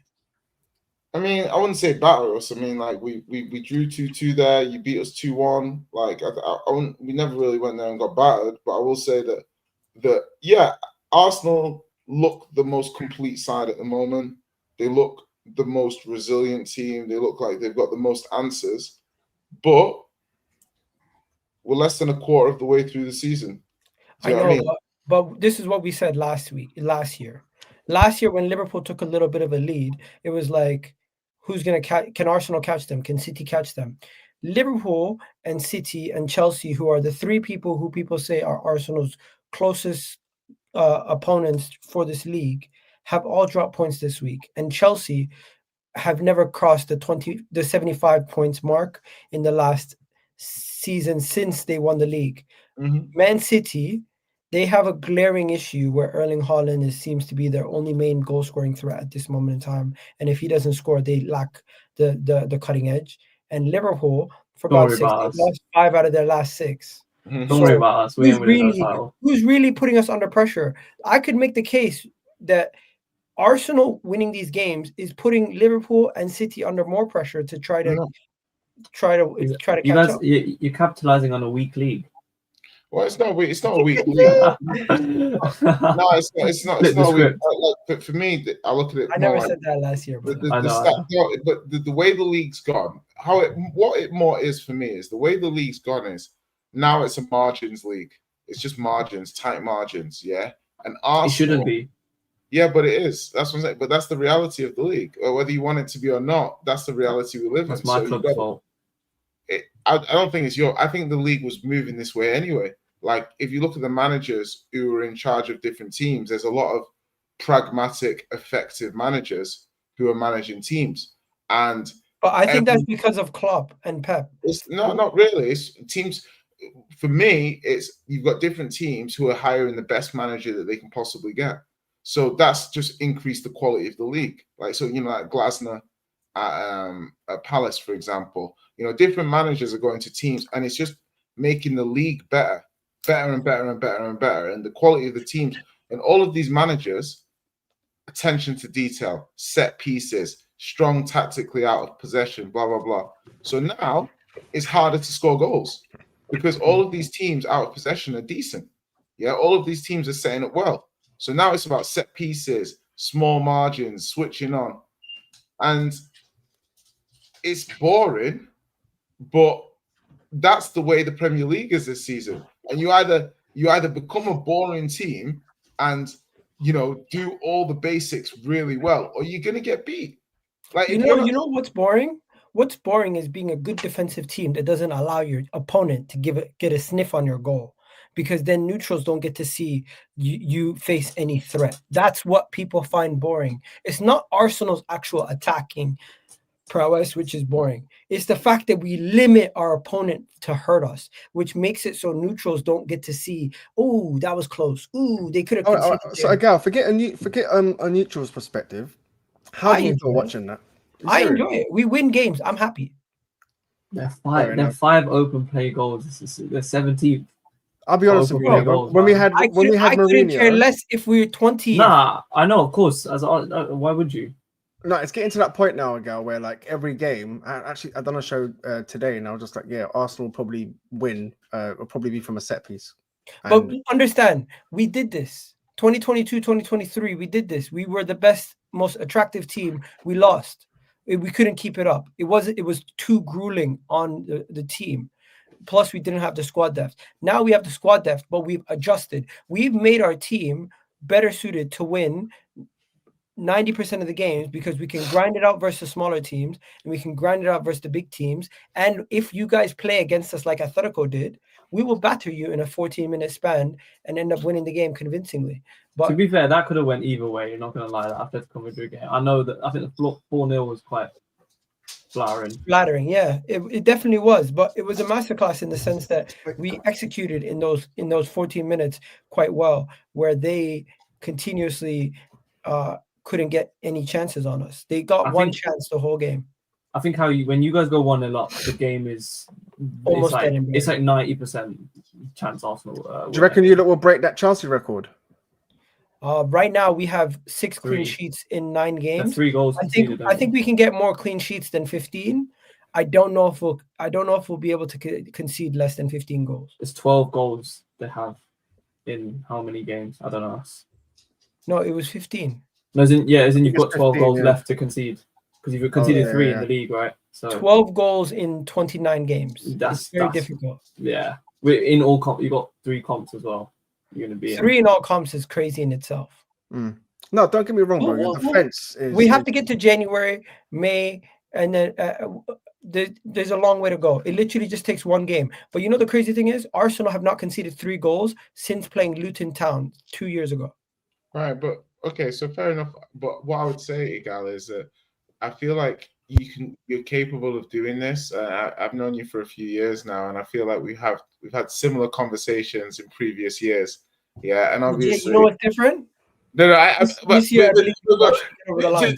I mean, I wouldn't say batter us. I mean, like we drew 2-2 there. You beat us 2-1. Like we never really went there and got battered. But I will say that Arsenal look the most complete side at the moment. They look the most resilient team. They look like they've got the most answers. But we're less than a quarter of the way through the season. I know, but this is what we said last year. Last year, when Liverpool took a little bit of a lead, it was like, who's going to catch? Can Arsenal catch them? Can City catch them? Liverpool and City and Chelsea, who are the three people who people say are Arsenal's closest opponents for this league, have all dropped points this week. And Chelsea have never crossed the 75 points mark in the last season since they won the league. Mm-hmm. Man City, they have a glaring issue where Erling Haaland seems to be their only main goal-scoring threat at this moment in time. And if he doesn't score, they lack the cutting edge. And Liverpool, for God's sake, they lost 5 out of their last 6. Don't worry about us. We ain't winning no title. Who's really putting us under pressure? I could make the case that Arsenal winning these games is putting Liverpool and City under more pressure to try to catch up. You're capitalizing on a weak league. Well, it's not a weak league. No, it's not a weak. Like, for me, I look at it. I never said that last year, but the way the league's gone, what it more is for me is the way the league's gone is now it's a margins league. It's just margins, tight margins, yeah. And Arsenal, it shouldn't be. Yeah, but it is. That's what I'm saying. But that's the reality of the league, or whether you want it to be or not. That's the reality we live in. That's my club's fault. I don't think it's I think the league was moving this way anyway. Like, if you look at the managers who are in charge of different teams, there's a lot of pragmatic, effective managers who are managing teams. But I think that's because of Klopp and Pep. Not really. It's teams. For me, you've got different teams who are hiring the best manager that they can possibly get. So that's just increased the quality of the league. Like, so, like Glasner at Palace, for example, different managers are going to teams, and it's just making the league better and better and better and better. And the quality of the teams and all of these managers, attention to detail, set pieces, strong tactically out of possession, blah, blah, blah. So now it's harder to score goals because all of these teams out of possession are decent. Yeah, all of these teams are setting up well. So now it's about set pieces, small margins, switching on. And it's boring, but that's the way the Premier League is this season. And you either become a boring team and do all the basics really well, or you're gonna get beat. Like, you know what's boring? What's boring is being a good defensive team that doesn't allow your opponent to get a sniff on your goal, because then neutrals don't get to see you face any threat. That's what people find boring. It's not Arsenal's actual attacking prowess, which is boring. It's the fact that we limit our opponent to hurt us, which makes it so neutrals don't get to see, oh, that was close. Ooh, they could have. So again, forget a neutral's perspective. How do you feel watching that? I enjoy it. We win games. I'm happy. They're 5 open play goals. They're 17th. I'll be honest with you. When we had Mourinho, I couldn't care less if we were 20. Nah, I know, of course. Why would you? No, it's getting to that point now, Gal, where like every game. I've done a show today, and I was just like, yeah, Arsenal will probably win. Will probably be from a set piece. But understand, we did this. 2022, 2023, we did this. We were the best, most attractive team. We lost. We couldn't keep it up. It was too grueling on the team. Plus, we didn't have the squad depth. Now we have the squad depth, but we've adjusted. We've made our team better suited to win 90% of the games because we can grind it out versus smaller teams and we can grind it out versus the big teams. And if you guys play against us like Atletico did, we will batter you in a 14-minute span and end up winning the game convincingly. But to be fair, that could have went either way. You're not going to lie. That Atletico Madrid game. I think the 4-0 was quite flattering. Yeah, it definitely was. But it was a masterclass in the sense that we executed in those 14 minutes quite well, where they continuously couldn't get any chances on us. They got one chance the whole game. I think when you guys go 1-0 up, the game is almost it's like 90% chance Arsenal. Do you reckon you will break that Chelsea record? Right now we have 6 clean 3. sheets in 9 That's games. 3 goals conceded. I think we can get more clean sheets than 15. I don't know if we'll be able to concede less than 15 goals. It's 12 goals they have in how many games? I don't know. No, it was 15. No, as in you've got 12 15, goals yeah. left to concede because you've conceded 3 in yeah. the league, right? So 12 goals in 29 games. It's very difficult. Yeah, we're in all comp. You got 3 comps as well. You're gonna be 3 in all comps is crazy in itself. No, don't get me wrong, bro. Your defense is. We have to get to January, May, and then there's a long way to go. It literally just takes 1 game. But you know the crazy thing is, Arsenal have not conceded 3 goals since playing Luton Town 2 years ago. Right, but okay, so fair enough. But what I would say, Igal, is that I feel like you're capable of doing this. I've known you for a few years now, and I feel like we've had similar conversations in previous years. Yeah, and obviously, you know what's different? No, this year, I believe over the line.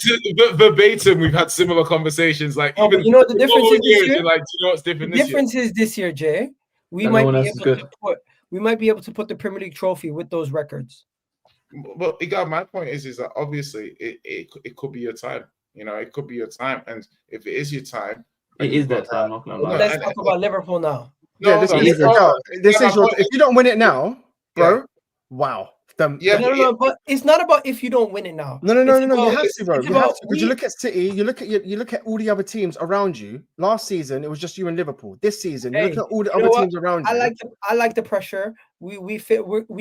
Verbatim, we've had similar conversations. Like, no, even but you know what the difference is this year? like, do you know what's different The difference is this year, Jay. We might be able to put the Premier League trophy with those records. But Igal, my point is that obviously it could be your time. You know, it could be your time, and if it is your time, it is that time. Not gonna lie. Let's talk about Liverpool now. No, this is your. If you don't win it now, bro, wow. But it's not about if you don't win it now. No. You have to, bro. You have to. Because you look at City, you look at all the other teams around you. Last season, it was just you and Liverpool. This season, you look at all the other teams around you. I like the pressure. We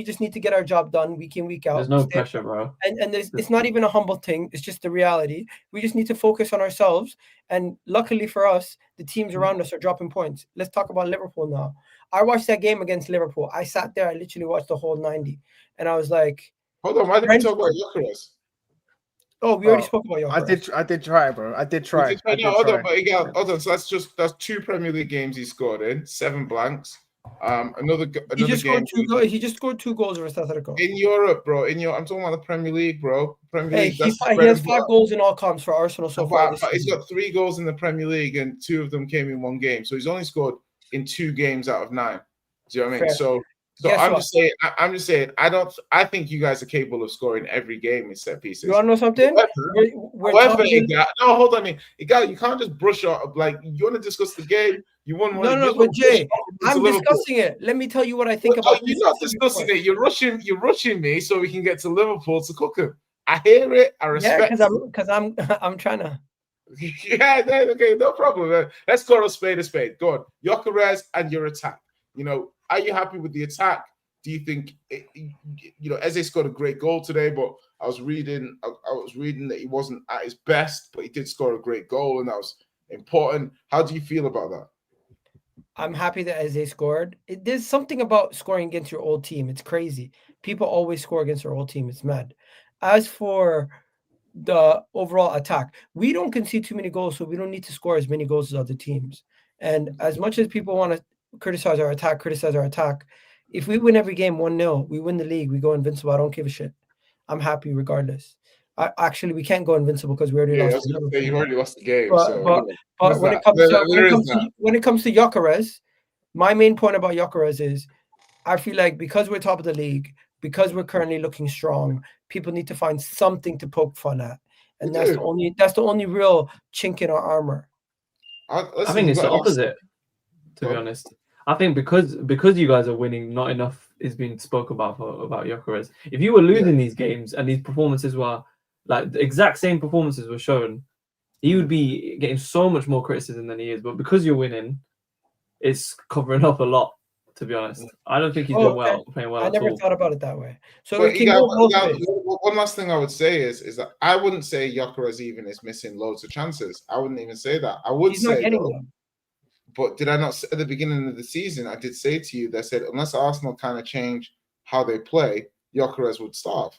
just need to get our job done week in, week out. There's no pressure, bro. And it's not even a humble thing. It's just the reality. We just need to focus on ourselves. And luckily for us, the teams around us are dropping points. Let's talk about Liverpool now. I watched that game against Liverpool. I sat there. I literally watched the whole 90. And I was like, hold on, why did we talk about Gyokeres? Oh, we already spoke about Gyokeres. I did try, bro. I did try. Hold on. So that's 2 Premier League games he scored in, 7 blanks. Another he just game. He just scored 2 goals versus Atletico. In Europe, bro. I'm talking about the Premier League, bro. He has 5 goals in all comps for Arsenal so far. But he's got 3 goals in the Premier League, and 2 of them came in 1 game. So he's only scored in 2 games out of 9. Do you know what I mean? Fair. So I'm just saying. I think you guys are capable of scoring every game in set pieces. You want to know something? However, hold on. You can't just brush off. Like, you want to discuss the game. You want No, but Jay, I'm discussing it. Let me tell you what I think about. You're not discussing it. You're rushing me so we can get to Liverpool to cook him. I hear it. I respect. Yeah, because I'm trying to. Yeah, okay, no problem. Let's call a spade a spade. Go on, Gyokeres and your attack. You know, are you happy with the attack? Do you think Eze scored a great goal today? But I was reading that he wasn't at his best, but he did score a great goal, and that was important. How do you feel about that? I'm happy that Eze scored. There's something about scoring against your old team. It's crazy. People always score against their old team. It's mad. As for the overall attack, we don't concede too many goals, so we don't need to score as many goals as other teams. And as much as people want to criticize our attack, if we win every game 1-0, we win the league, we go invincible. I don't give a shit. I'm happy regardless. Actually, we can't go invincible because we already lost. You've already lost the game. But when it comes to Gyokeres, my main point about Gyokeres is I feel like because we're top of the league, because we're currently looking strong, people need to find something to poke fun at, and that's the only real chink in our armor. I think it's the opposite, to be honest. I think because you guys are winning, not enough is being spoke about Gyokeres. If you were losing these games and these performances were like the exact same performances were shown, he would be getting so much more criticism than he is. But because you're winning, it's covering up a lot. To be honest, I don't think he's doing playing well. I never thought about it that way. So one last thing I would say is that I wouldn't say Gyokeres even is missing loads of chances. I wouldn't even say that. I would say them. But did I not say at the beginning of the season? I did say to you that I said unless Arsenal kind of change how they play, Gyokeres would starve.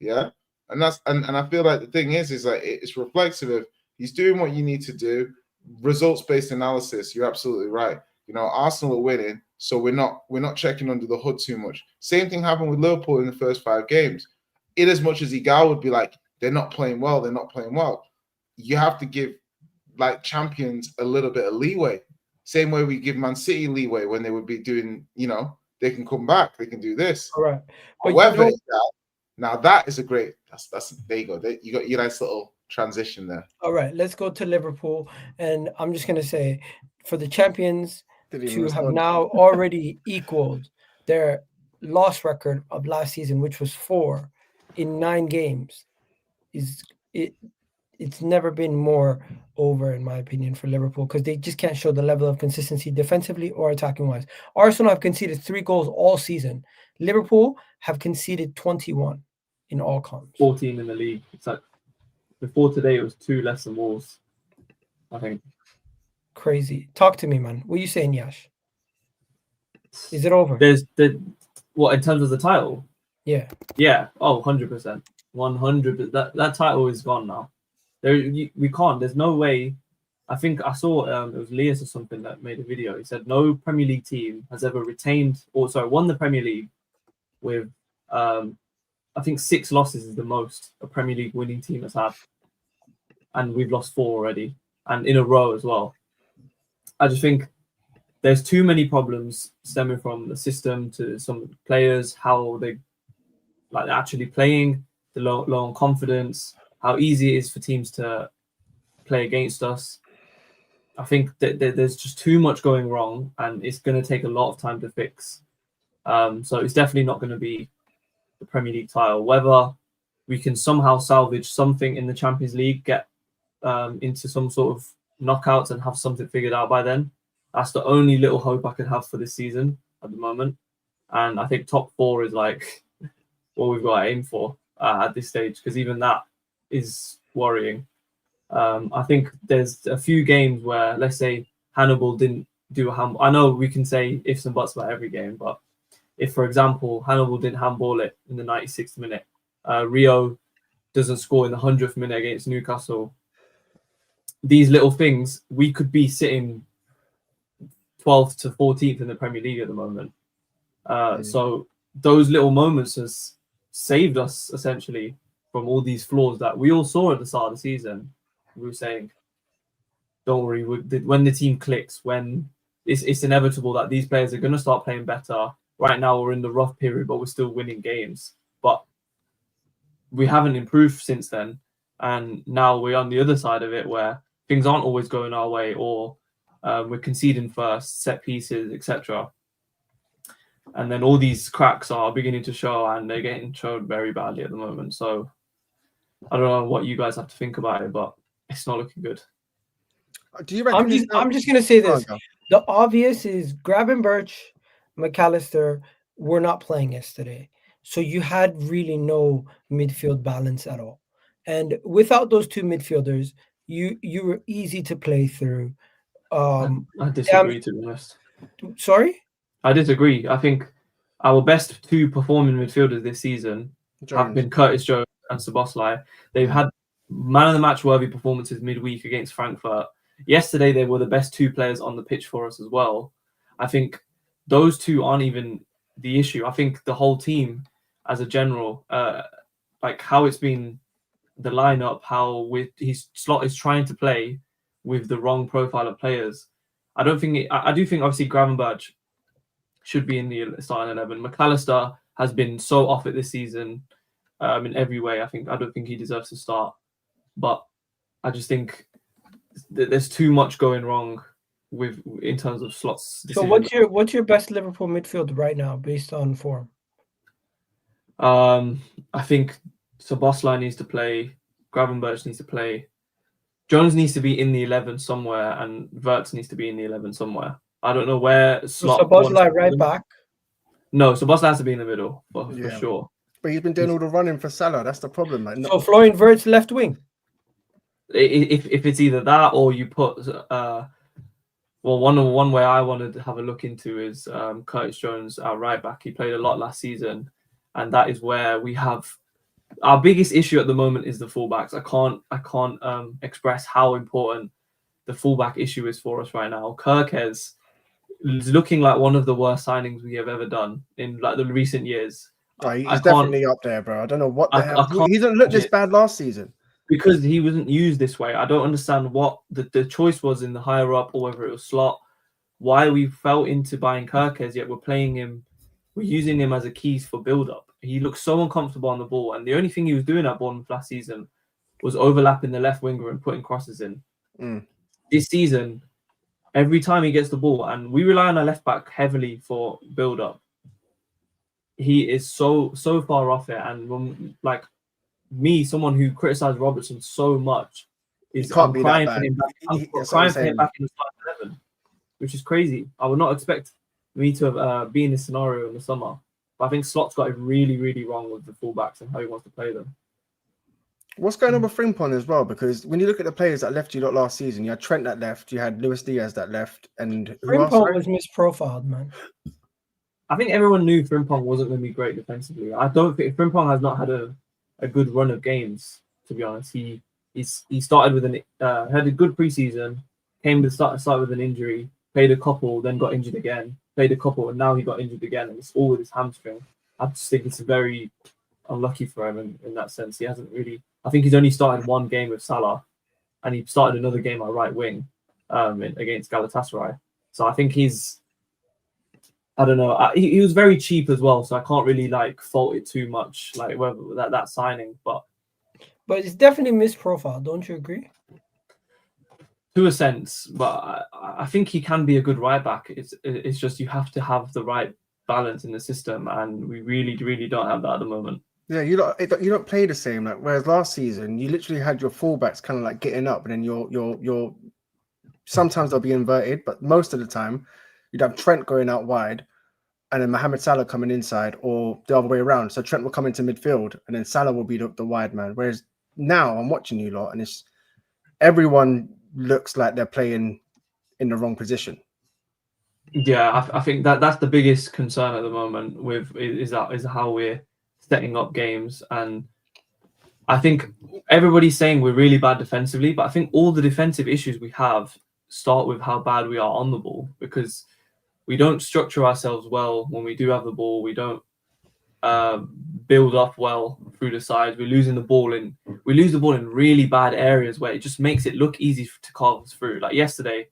Yeah, and I feel like the thing is that it's reflexive of he's doing what you need to do. Results-based analysis. You're absolutely right. You know, Arsenal are winning, so we're not checking under the hood too much. Same thing happened with Liverpool in the first 5 games. In as much as Igal would be like, they're not playing well. You have to give like champions a little bit of leeway. Same way we give Man City leeway when they would be doing, they can come back, they can do this. All right. However, Now that is a great. That's there you go. You got your nice little transition there. All right, let's go to Liverpool, and I'm just gonna say, for the champions to have now already equaled their loss record of last season, which was 4 in 9 games, it's never been more over, in my opinion, for Liverpool, because they just can't show the level of consistency defensively or attacking wise. Arsenal have conceded 3 goals all season. Liverpool have conceded 21 in all comps. 14 in the league. It's like before today, it was 2 less than Wolves, I think. Crazy. Talk to me, man. What are you saying, Yash? Is it over? What, in terms of the title? Yeah. Yeah. Oh, 100%. 100%. That title is gone now. We can't. There's no way. I think I saw it was Leas or something that made a video. He said no Premier League team has ever won the Premier League with I think 6 losses is the most a Premier League winning team has had, and we've lost 4 already, and in a row as well. I just think there's too many problems stemming from the system to some players, how they like actually playing, the low on confidence, how easy it is for teams to play against us. I think that there's just too much going wrong, and it's going to take a lot of time to fix. So it's definitely not going to be the Premier League title. Whether we can somehow salvage something in the Champions League, get into some sort of knockouts and have something figured out by then, that's the only little hope I can have for this season at the moment. And I think top 4 is like what we've got to aim for at this stage, because even that is worrying. I think there's a few games where, let's say, Hannibal didn't do a handball. I know we can say ifs and buts about every game, but if, for example, Hannibal didn't handball it in the 96th minute, Rio doesn't score in the 100th minute against Newcastle, these little things, we could be sitting 12th to 14th in the Premier League at the moment. So those little moments has saved us essentially from all these flaws that we all saw at the start of the season. We were saying, don't worry, when the team clicks, when it's inevitable that these players are going to start playing better. Right now we're in the rough period, but we're still winning games. But we haven't improved since then. And now we're on the other side of it where things aren't always going our way, or we're conceding first, set pieces, etc. And then all these cracks are beginning to show, and they're getting shown very badly at the moment. So I don't know what you guys have to think about it, but it's not looking good. Do you reckon I'm just going to say this. The obvious is Gravenberch, McAllister were not playing yesterday. So you had really no midfield balance at all. And without those 2 midfielders, you were easy to play through. I disagree, to be honest. Sorry? I disagree. I think our best 2 performing midfielders this season have been Curtis Jones and Szoboszlai. They've had man of the match worthy performances midweek against Frankfurt. Yesterday, they were the best 2 players on the pitch for us as well. I think those 2 aren't even the issue. I think the whole team as a general, like how it's been the lineup, how his slot is trying to play with the wrong profile of players. I do think obviously Gravenberch should be in the starting 11. McAllister has been so off it this season in every way. I don't think he deserves to start. But I just think there's too much going wrong in terms of slots. So what's your best Liverpool midfield right now based on form? I think Szoboszlai needs to play, Gravenberch needs to play, Jones needs to be in the 11 somewhere, and Wirtz needs to be in the 11 somewhere. I don't know where slot. So Szoboszlai right back? No, Szoboszlai has to be in the middle for sure. But he's been doing all the running for Salah. That's the problem. Like, so Florian Wirtz left wing? If it's either that or you put one way I wanted to have a look into is Curtis Jones, our right back. He played a lot last season, and that is where we have our biggest issue at the moment is the fullbacks. I can't express how important the fullback issue is for us right now. Gyokeres is looking like one of the worst signings we have ever done in like the recent years. He's definitely up there, bro. I don't know what the hell. He didn't look this bad last season. Because he wasn't used this way. I don't understand what the choice was in the higher up, or whether it was slot. Why we fell into buying Gyokeres, yet we're playing him, we're using him as a keys for build up. he looked so uncomfortable on the ball, and the only thing he was doing at Bournemouth last season was overlapping the left winger and putting crosses in. This season, every time he gets the ball, and we rely on our left back heavily for build up, he is so far off it. And when, like me, someone who criticized Robertson so much, I'm crying for him back. I'm crying for him back in the starting 11, which is crazy. I would not expect me to have been in this scenario in the summer. But I think Slot's got it really, really wrong with the fullbacks and how he wants to play them. What's going on with Frimpong as well? Because when you look at the players that left you lot last season, you had Trent that left, you had Luis Diaz that left, and Frimpong was misprofiled, man. I think everyone knew Frimpong wasn't going to be great defensively. I don't think Frimpong has not had a good run of games, to be honest. He started with had a good preseason, came to start with an injury, played a couple, then got injured again, played a couple, and now he got injured again, and it's all with his hamstring. I just think it's very unlucky for him in that sense. He hasn't really. I think he's only started one game with Salah, and he started another game at right wing against Galatasaray. So I think he's. I don't know. He was very cheap as well, so I can't really fault it too much, whether that signing. But it's definitely misprofiled. Don't you agree? To a sense, but I think he can be a good right back. It's just you have to have the right balance in the system, and we really, really don't have that at the moment. Yeah, you don't play the same. Whereas last season, you literally had your fullbacks kind of getting up, and then your sometimes they'll be inverted, but most of the time you'd have Trent going out wide, and then Mohamed Salah coming inside, or the other way around. So Trent will come into midfield, and then Salah will be the wide man. Whereas now I'm watching you lot, and it's everyone looks like they're playing in the wrong position. Yeah, I think that's the biggest concern at the moment is how we're setting up games. And I think everybody's saying we're really bad defensively, but I think all the defensive issues we have start with how bad we are on the ball, because we don't structure ourselves well when we do have the ball. We don't build up well through the sides. We lose the ball in really bad areas where it just makes it look easy to carve us through. Like yesterday,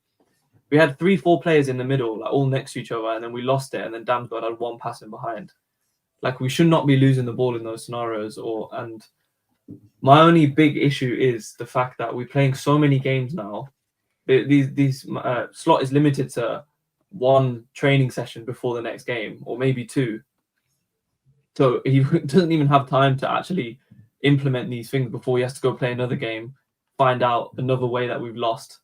we had 3-4 players in the middle, all next to each other, and then we lost it, and then Damsgaard had one pass in behind. We should not be losing the ball in those scenarios. And my only big issue is the fact that we're playing so many games now. These slot is limited to one training session before the next game, or maybe two. So he doesn't even have time to actually implement these things before he has to go play another game, find out another way that we've lost,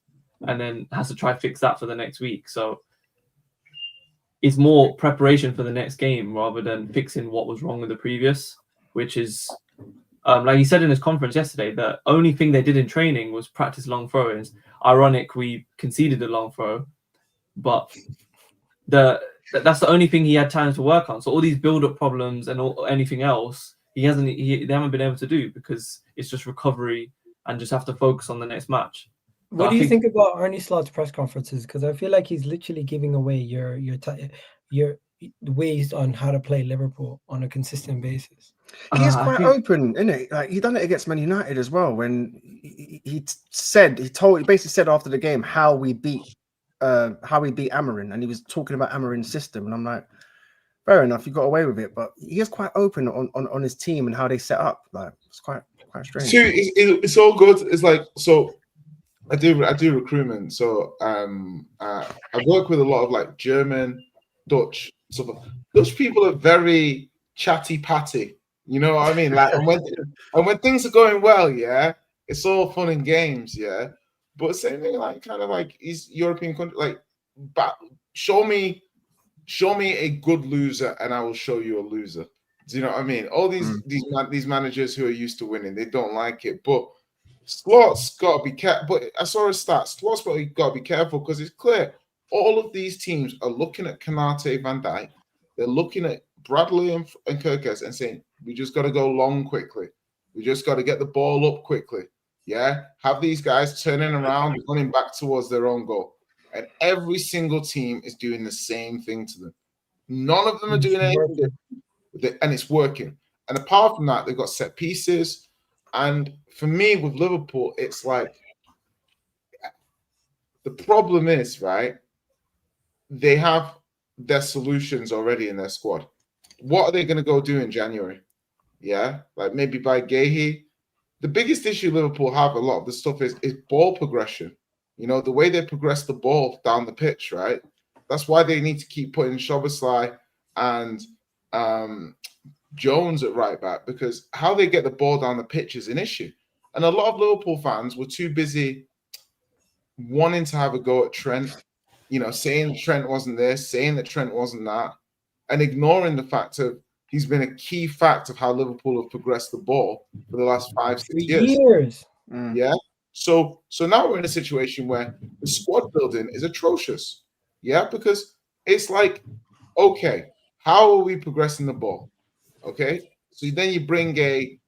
and then has to try to fix that for the next week. So it's more preparation for the next game rather than fixing what was wrong with the previous, which is, like he said in his conference yesterday, the only thing they did in training was practice long throw-ins. Ironic, we conceded a long throw, but that's the only thing he had time to work on. So all these build-up problems and anything else, they haven't been able to do, because it's just recovery and just have to focus on the next match. What do you think about Arne Slot's press conferences? Because I feel like he's literally giving away your ways on how to play Liverpool on a consistent basis. He's quite open, isn't it? He done it against Man United as well, when he basically said after the game how we beat Amorim, and he was talking about Amorim's system, and I'm like, fair enough, you got away with it, but he is quite open on his team and how they set up. It's quite strange. So it's all good. It's so. I do recruitment, so I work with a lot of German, Dutch stuff. Those people are very chatty patty. You know what I mean? And when things are going well, yeah, it's all fun and games, yeah. But same thing, is European country, show me a good loser, and I will show you a loser. Do you know what I mean? All these managers who are used to winning, they don't like it, but. Slot's got to be careful, but I saw a stat. Slot's got to be careful, because it's clear all of these teams are looking at Kanate, Van Dijk. They're looking at Bradley and Gyokeres and saying, we just got to go long quickly. We just got to get the ball up quickly. Yeah, have these guys turning around, running back towards their own goal. And every single team is doing the same thing to them. None of them are doing anything different, and it's working. And apart from that, they've got set pieces. And for me, with Liverpool, it's the problem is, right, they have their solutions already in their squad. what are they going to go do in January? Yeah, like maybe buy Gahey. The biggest issue Liverpool have a lot of the stuff is ball progression. You know, the way they progress the ball down the pitch, right? That's why they need to keep putting Szoboszlai and Jones at right back, because how they get the ball down the pitch is an issue. And a lot of Liverpool fans were too busy wanting to have a go at Trent, you know, saying Trent wasn't this, saying that Trent wasn't that, and ignoring the fact of he's been a key fact of how Liverpool have progressed the ball for the last 5-6 years. Yeah. So now we're in a situation where the squad building is atrocious. Yeah, because it's like, okay, how are we progressing the ball? Okay, so then you bring a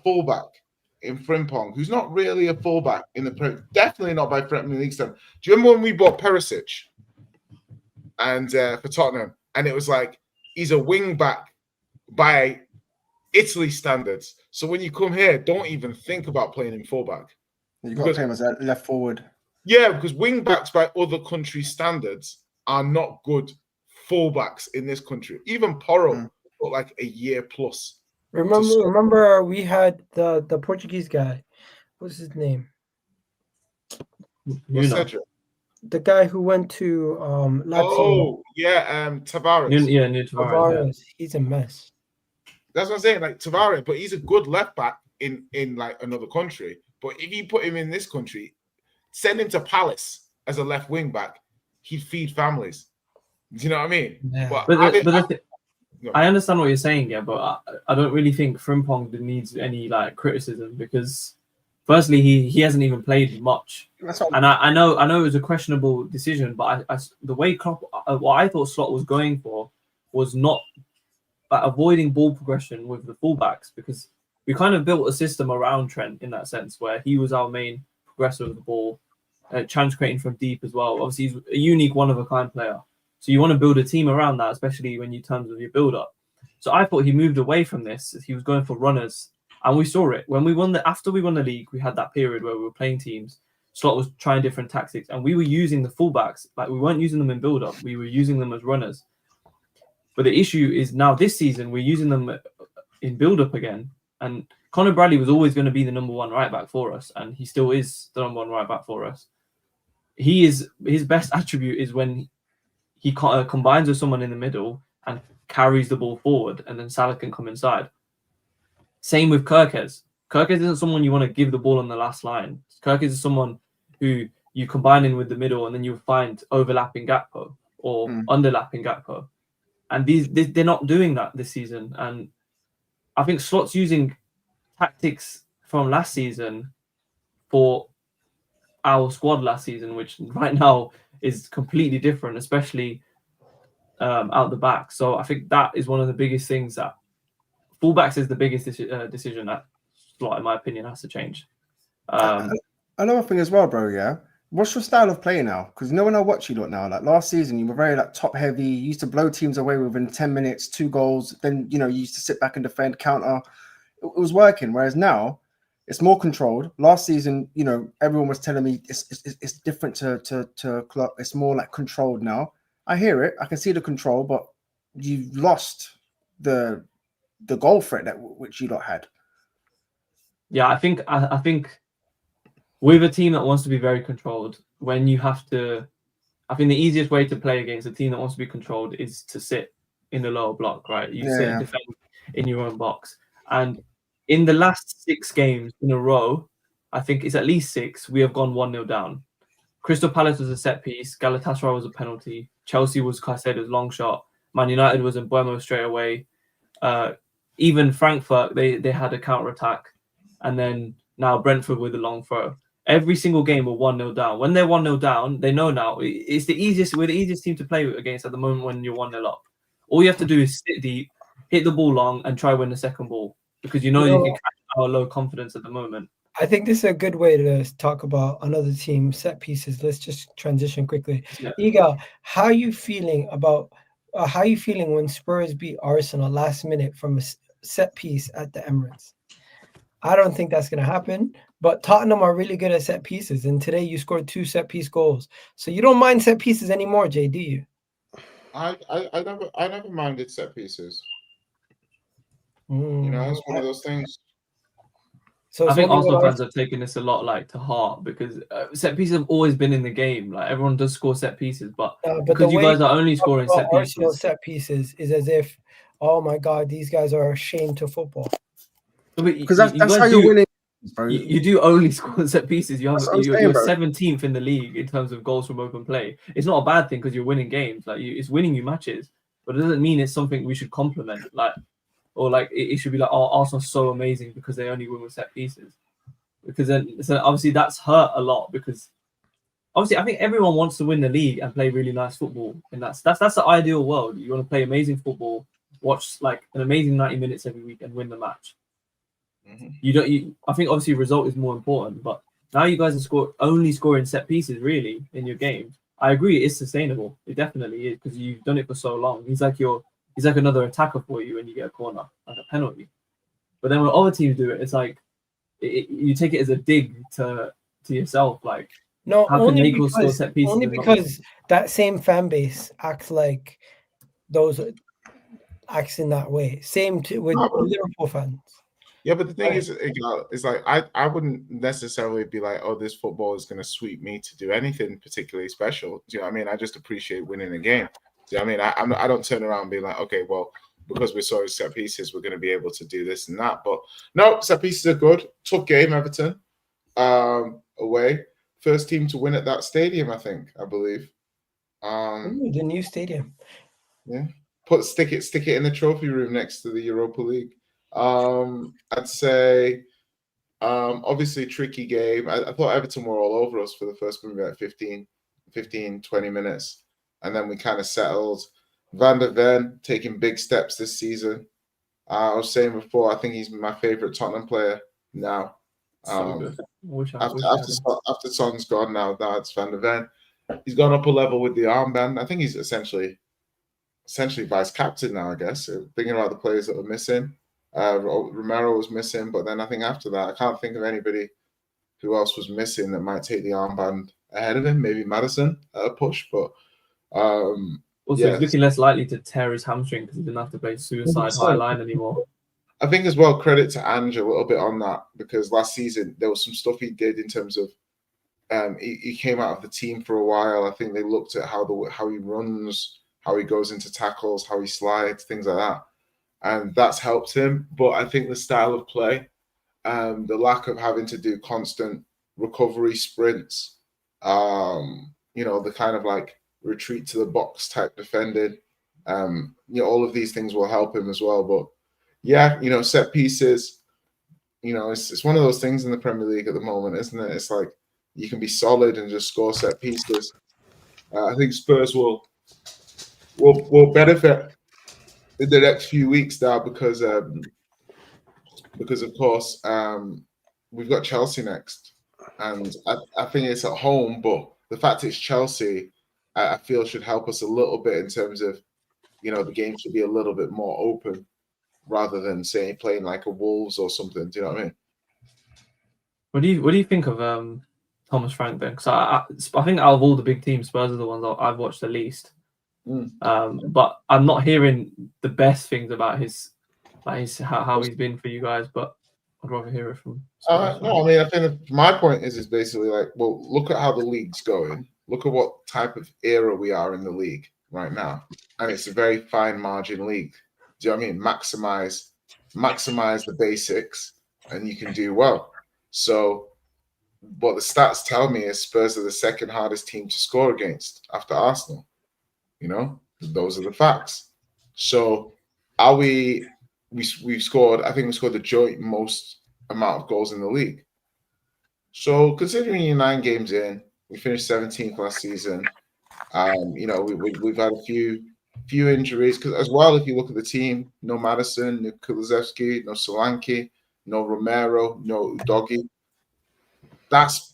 fullback in Frimpong, who's not really a fullback in the definitely not by Premier League standard. Do you remember when we bought Perisic and for Tottenham, and it was like he's a wing back by Italy standards. So when you come here, don't even think about playing in fullback. You got to play him as a left forward. Yeah, because wing backs by other country standards are not good fullbacks in this country. Even Porro got like a year plus. Remember we had the Portuguese guy. What's his name? The guy who went to Lazio. Oh, yeah, Tavares. Tavares. He's a mess. That's what I'm saying. Like Tavares, but he's a good left back in like another country. But if you put him in this country, send him to Palace as a left wing back, he'd feed families. Do you know what I mean? Yeah. I understand what you're saying, yeah, but I don't really think Frimpong needs any like criticism, because firstly he hasn't even played much, and I know it was a questionable decision, but the way Klopp, what I thought Slot was going for was not avoiding ball progression with the fullbacks, because we kind of built a system around Trent in that sense, where he was our main progressor of the ball, chance creating from deep as well. Obviously, he's a unique, one-of-a-kind player. So you want to build a team around that, especially when you terms of your build-up. So I thought he moved away from this. He was going for runners, and we saw it when we won after we won the league. We had that period where we were playing teams. Slot was trying different tactics, and we were using the fullbacks. Like, we weren't using them in build-up. We were using them as runners. But the issue is now this season we're using them in build-up again. And Conor Bradley was always going to be the number one right back for us, and he still is the number one right back for us. His best attribute is when he combines with someone in the middle and carries the ball forward, and then Salah can come inside. Same with Gyokeres. Gyokeres isn't someone you want to give the ball on the last line. Gyokeres is someone who you combine in with the middle, and then you find overlapping Gakpo or underlapping Gakpo. And they're not doing that this season. And I think Slot's using tactics from last season for our squad last season, which right now is completely different, especially out the back. So I think that is one of the biggest things, that fullbacks is the biggest decision that Slot, in my opinion, has to change. Another thing as well, bro, yeah? What's your style of play now? Because when I watch you lot now, like last season, you were very like top heavy. You used to blow teams away within 10 minutes, 2 goals. Then, you used to sit back and defend, counter. It was working. Whereas now, it's more controlled. Last season, everyone was telling me it's different to Klopp. It's more like controlled now. I hear it. I can see the control, but you've lost the goal threat which you lot had. Yeah, I think with a team that wants to be very controlled, when you have to, I think the easiest way to play against a team that wants to be controlled is to sit in the lower block, right? You sit and defend in your own box. And in the last 6 games in a row, I think it's at least 6, we have gone 1-0 down. Crystal Palace was a set piece. Galatasaray was a penalty. Chelsea was Caicedo's long shot. Man United was in Buemo straight away. Even Frankfurt, they had a counter-attack. And then now Brentford with a long throw. Every single game we're 1-0 down. When they're 1-0 down, they know now we're the easiest team to play against at the moment when you're 1-0 up. All you have to do is sit deep, hit the ball long, and try win the second ball, because you can catch our low confidence at the moment. I think this is a good way to talk about another team, set pieces. Let's just transition quickly. Yeah. Iga, how are you feeling when Spurs beat Arsenal last minute from a set piece at the Emirates? I don't think that's going to happen, but Tottenham are really good at set pieces, and today you scored 2 set piece goals. So you don't mind set pieces anymore, Jay, do you? I never minded set pieces. You know, it's one of those things. So I think only Arsenal what fans have taken this a lot like to heart because set pieces have always been in the game. Like everyone does score set pieces, but but because the you way guys are only scoring about set Arsenal pieces. set pieces is as if, oh my God, these guys are ashamed to football. Because that's how you're winning, bro. You do only score set pieces. You're bro. 17th in the league in terms of goals from open play. It's not a bad thing because you're winning games. Like it's winning you matches, but it doesn't mean it's something we should compliment. Or it should be like, oh, Arsenal's so amazing because they only win with set pieces. Because then, so obviously that's hurt a lot because obviously I think everyone wants to win the league and play really nice football, and that's the ideal world. You want to play amazing football, watch like an amazing 90 minutes every week, and win the match. Mm-hmm. I think obviously result is more important, but now you guys are only scoring set pieces really in your games. I agree, it's sustainable. It definitely is because you've done it for so long. He's like another attacker for you when you get a corner, like a penalty. But then when other teams do it, it's like you take it as a dig to yourself. Like, no, how can they score set pieces? Only because that same fan base acts like acts in that way. Same with Liverpool fans. Yeah, but the thing is, it's like I wouldn't necessarily be like, oh, this football is going to sweep me to do anything particularly special. Do you know what I mean? I just appreciate winning a game. Do you know what I mean? I don't turn around and be like, okay, well, because we're sorry set pieces, we're going to be able to do this and that. But no, set pieces are good. Tough game, Everton, away. First team to win at that stadium, I believe. The new stadium. Yeah. Stick it in the trophy room next to the Europa League. I'd say obviously tricky game. I thought Everton were all over us for the first maybe like 15, 20 minutes. And then we kind of settled. Van der Ven taking big steps this season. I was saying before, I think he's my favorite Tottenham player now. So good. After Son's gone now, it's Van der Ven. He's gone up a level with the armband. I think he's essentially vice captain now, I guess. Thinking about the players that are missing. Romero was missing, but then I think after that, I can't think of anybody who else was missing that might take the armband ahead of him. Maybe Maddison at a push, but also he's looking less likely to tear his hamstring because he didn't have to play suicide high line anymore. I think as well, credit to Ange a little bit on that because last season there was some stuff he did in terms of he came out of the team for a while. I think they looked at how he runs, how he goes into tackles, how he slides, things like that. And that's helped him. But I think the style of play, the lack of having to do constant recovery sprints, the kind of like retreat to the box type defending, all of these things will help him as well. But yeah, set pieces, it's one of those things in the Premier League at the moment, isn't it? It's like you can be solid and just score set pieces. I think Spurs will benefit in the next few weeks now because of course we've got Chelsea next, and I think it's at home, but the fact it's Chelsea, I feel should help us a little bit in terms of the game should be a little bit more open rather than say playing like a Wolves or something. Do you know what I mean? What do you think of Thomas Frank then? Because I think out of all the big teams, Spurs are the ones I've watched the least. But I'm not hearing the best things about how he's been for you guys. But I'd rather hear it from Spurs. No, I mean, I think my point is basically like, well, look at how the league's going. Look at what type of era we are in the league right now, and it's a very fine margin league. Do you know what I mean? Maximize the basics, and you can do well. So, what the stats tell me is Spurs are the second hardest team to score against after Arsenal. Those are the facts. So, are we've scored? I think we scored the joint most amount of goals in the league. So, considering you're 9 games in, we finished 17th last season. We've had a few injuries because as well, if you look at the team, no Maddison, no Kulusevski, no Solanke, no Romero, no Udogie. That's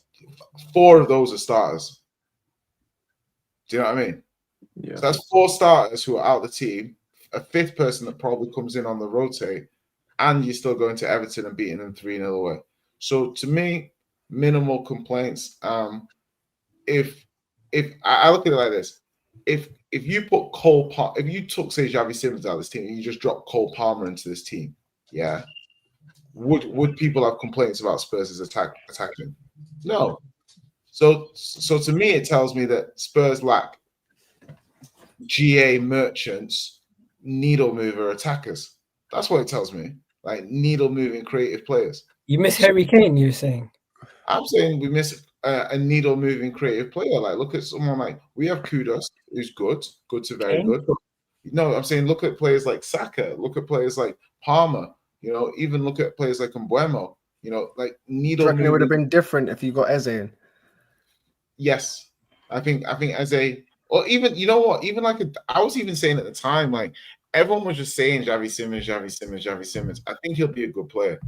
4 of those are starters. Do you know what I mean? Yeah. So that's 4 starters who are out of the team, a 5th person that probably comes in on the rotate, and you're still going to Everton and beating them 3-0 away. So to me, minimal complaints. If I look at it like this, if you put if you took say Xavi Simons out of this team and you just dropped Cole Palmer into this team, yeah, would people have complaints about Spurs' attacking? No. So to me, it tells me that Spurs lack GA merchants, needle mover attackers. That's what it tells me. Like needle moving creative players. You miss Harry Kane, you're saying? I'm saying we miss a needle moving creative player. Like look at someone like we have Kudos, who's good to very Kane? good. No, I'm saying look at players like Saka, look at players like Palmer, even look at players like Mbeumo, like needle moving. It would have been different if you got Eze in. Yes. I think Eze, or even, you know what, even like I was even saying at the time, like everyone was just saying Xavi Simons. I think he'll be a good player.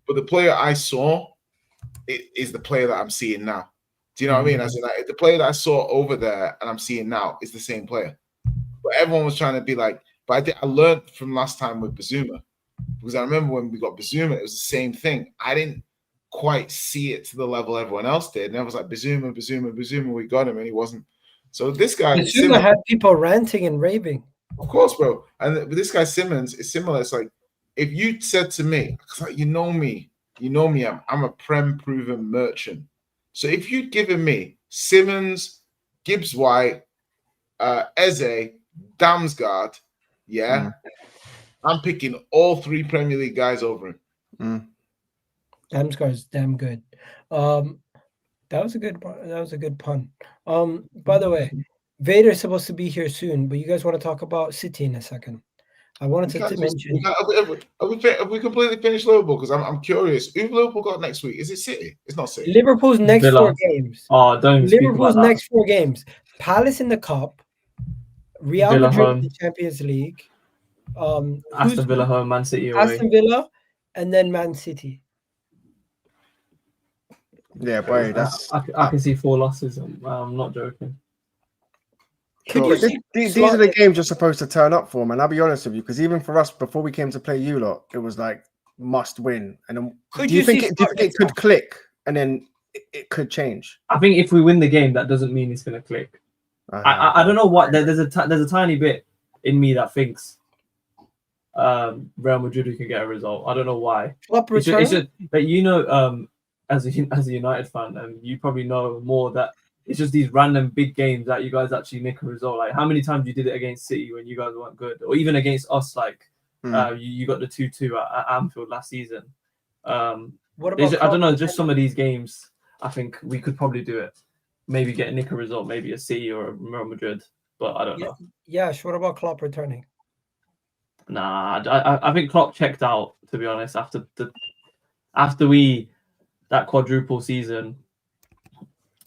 But the player I saw is the player that I'm seeing now. Do you know what I mean? As in, like, the player that I saw over there and I'm seeing now is the same player. But everyone was trying to be like, but I learned from last time with Bazuma. Because I remember when we got Bazuma, it was the same thing. I didn't quite see it to the level everyone else did. And I was like, Bazuma, we got him, and he wasn't. So this guy Bazuma had people ranting and raving. Of course, bro. And this guy Simmons is similar. It's like if you said to me, like, you know me, I'm a prem-proven merchant. So if you'd given me Simmons, Gibbs White, Eze, Damsgaard, I'm picking all 3 Premier League guys over him. Damsgaard's damn good. That was a good pun. By the way, Vader's supposed to be here soon, but you guys want to talk about City in a second. I wanted to mention. Have we completely finished Liverpool? Because I'm curious. Who Liverpool got next week? Is it City? It's not City. Liverpool's next Villa. 4 games. Oh, don't even Liverpool's speak about next 4 games. Palace in the Cup. Real Villa Madrid home. in the Champions League. Aston Villa home, Man City away. Aston Villa, and then Man City. Yeah, boy, that's. I can see 4 losses. I'm not joking. Sure. These are the games you're supposed to turn up for, man. I'll be honest with you, because even for us, before we came to play you lot, it was like must win. And then, do you think it could click, and then it could change? I think if we win the game, that doesn't mean it's going to click. I don't know what. There's a tiny bit in me that thinks Real Madrid can get a result. I don't know why. It's just that as a United fan, and you probably know more that. It's just these random big games that you guys actually nick a result. Like how many times you did it against City when you guys weren't good, or even against us, like you got the 2-2 at Anfield last season. What about I don't know, just some of these games, I think we could probably do it. Maybe get a nick a result, maybe a City or a Real Madrid, but I don't know. Yeah, what about Klopp returning? Nah, I think Klopp checked out, to be honest, after that quadruple season.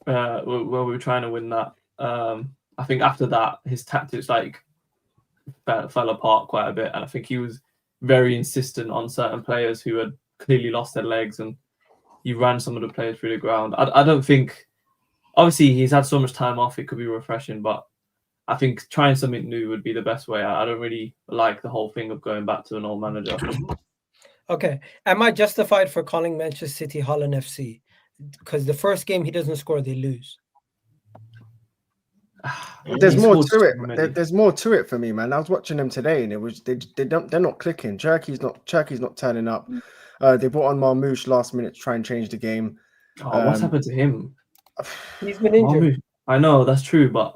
Where we were trying to win that. I think after that, his tactics fell apart quite a bit, and I think he was very insistent on certain players who had clearly lost their legs, and he ran some of the players through the ground. I don't think, obviously, he's had so much time off; it could be refreshing, but I think trying something new would be the best way. I don't really like the whole thing of going back to an old manager. Okay, am I justified for calling Manchester City Haaland FC? Because the first game he doesn't score, they lose. There's more to it. There's more to it for me, man. I was watching them today, and it was they're not clicking. Cherky's not turning up. They brought on Marmoush last minute to try and change the game. What's happened to him? He's been injured. I know that's true, but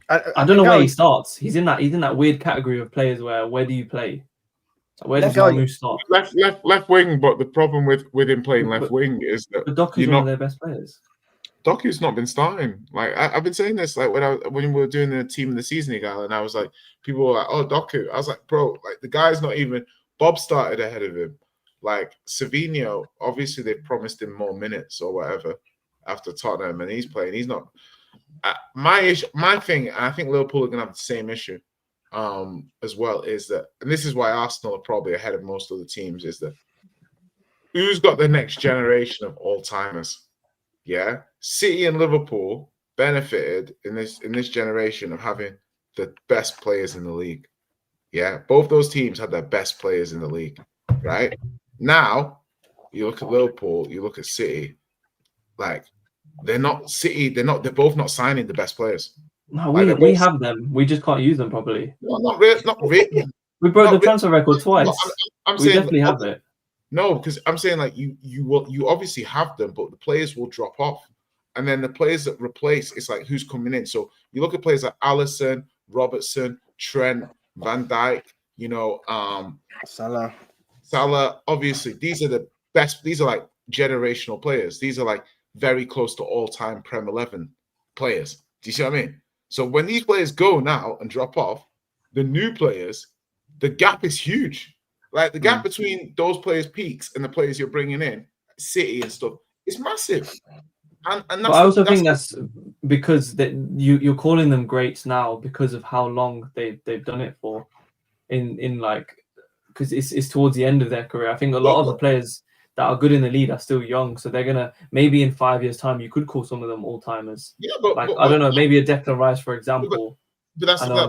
I don't know where he starts. He's in that weird category of players where do you play? Where does Marmoush start? Left wing, but the problem with him playing left wing is that Doku's one of their best players. Doku's not been starting. Like I've been saying this, like when we were doing the team of the season egal, and I was like, people were like, "Oh, Doku." I was like, "Bro, like the guy's not even." Bob started ahead of him. Like Savinho, obviously they promised him more minutes or whatever after Tottenham, and he's playing. He's not. My thing, and I think Liverpool are gonna have the same issue. As well is that, and this is why Arsenal are probably ahead of most of the teams, is that who's got the next generation of all-timers? Yeah, City and Liverpool benefited in this generation of having the best players in the league. Yeah, both those teams had their best players in the league. Right now, you look at Liverpool, you look at City, like they're both not signing the best players. No, we have them. We just can't use them properly. No, not really. We broke the transfer record twice. We definitely have it. No, because I'm saying like you obviously have them, but the players will drop off, and then the players that replace, it's like who's coming in. So you look at players like Alisson, Robertson, Trent, Van Dijk, Salah. Obviously, these are the best. These are like generational players. These are like very close to all-time Prem 11 players. Do you see what I mean? So when these players go now and drop off, the new players, the gap is huge. Like the gap between those players' peaks and the players you're bringing in, City and stuff, is massive. And that's but I also think that's because you're calling them greats now because of how long they've done it for, in like, because it's towards the end of their career. I think a lot of the players that are good in the league are still young, so they're gonna, maybe in 5 years' time you could call some of them all timers. Yeah, but I don't know, maybe a Declan Rice, for example. But that's my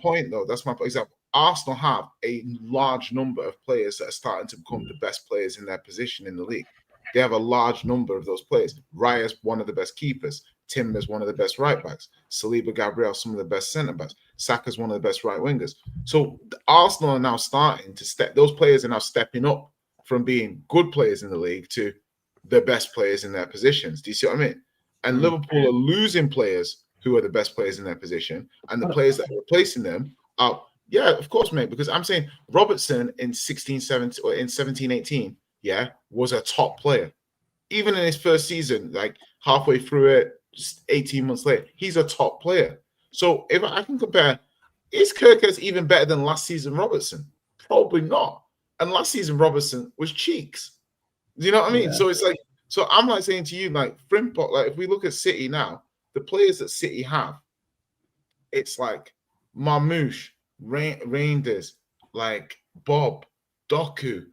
point, though. That's my example. Arsenal have a large number of players that are starting to become the best players in their position in the league. They have a large number of those players. Raya's one of the best keepers. Timber's one of the best right backs. Saliba, Gabriel, some of the best centre backs. Saka's one of the best right wingers. So Arsenal are now starting to step. Those players are now stepping up from being good players in the league to the best players in their positions. Do you see what I mean? And Liverpool are losing players who are the best players in their position, and the players that are replacing them are, yeah, of course, mate, because I'm saying Robertson in 16, 17, or in 17, 18, yeah, was a top player. Even in his first season, like halfway through it, just 18 months later, he's a top player. So if I can compare, is Gyokeres even better than last season Robertson? Probably not. And last season Robertson was cheeks. Do you know what I mean? Yeah. So it's like, so I'm like saying to you, like Frimpong, like if we look at City now, the players that City have, it's like Marmoush, Reinders, like Bob, Doku.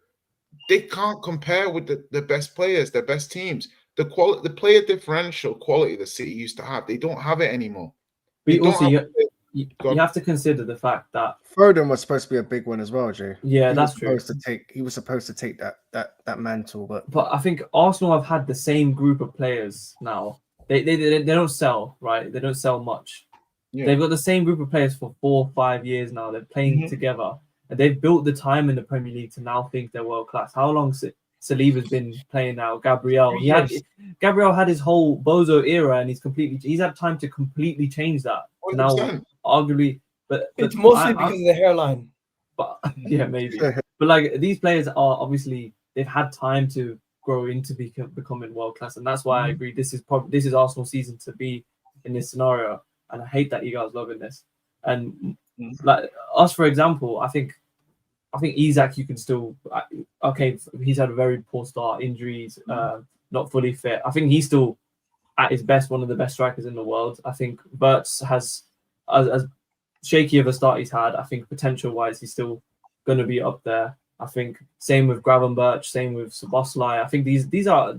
They can't compare with the best players, their best teams. The player differential quality that City used to have, they don't have it anymore. But also, you have to consider the fact that Foden was supposed to be a big one as well, Jay. Yeah, that's true. He was supposed to take that mantle, but I think Arsenal have had the same group of players now. They don't sell, right? They don't sell much. Yeah. They've got the same group of players for 4 or 5 years now. They're playing together. And they've built the time in the Premier League to now think they're world class. How long Saliba's been playing now? Gabriel. Gabriel had his whole Bozo era, and he's had time to completely change that. 100%. Now, arguably, but it's mostly because of the hairline. But yeah, maybe. But like these players are obviously, they've had time to grow into becoming world class, and that's why I agree. This is Arsenal season to be in this scenario, and I hate that you guys loving this. And like us, for example, I think Isak, you can still, okay, he's had a very poor start, injuries, not fully fit. I think he's still at his best, one of the best strikers in the world. I think Bertz has, as shaky of a start he's had, I think potential wise he's still going to be up there. I think same with Gravenberch, same with Szoboszlai. I think these are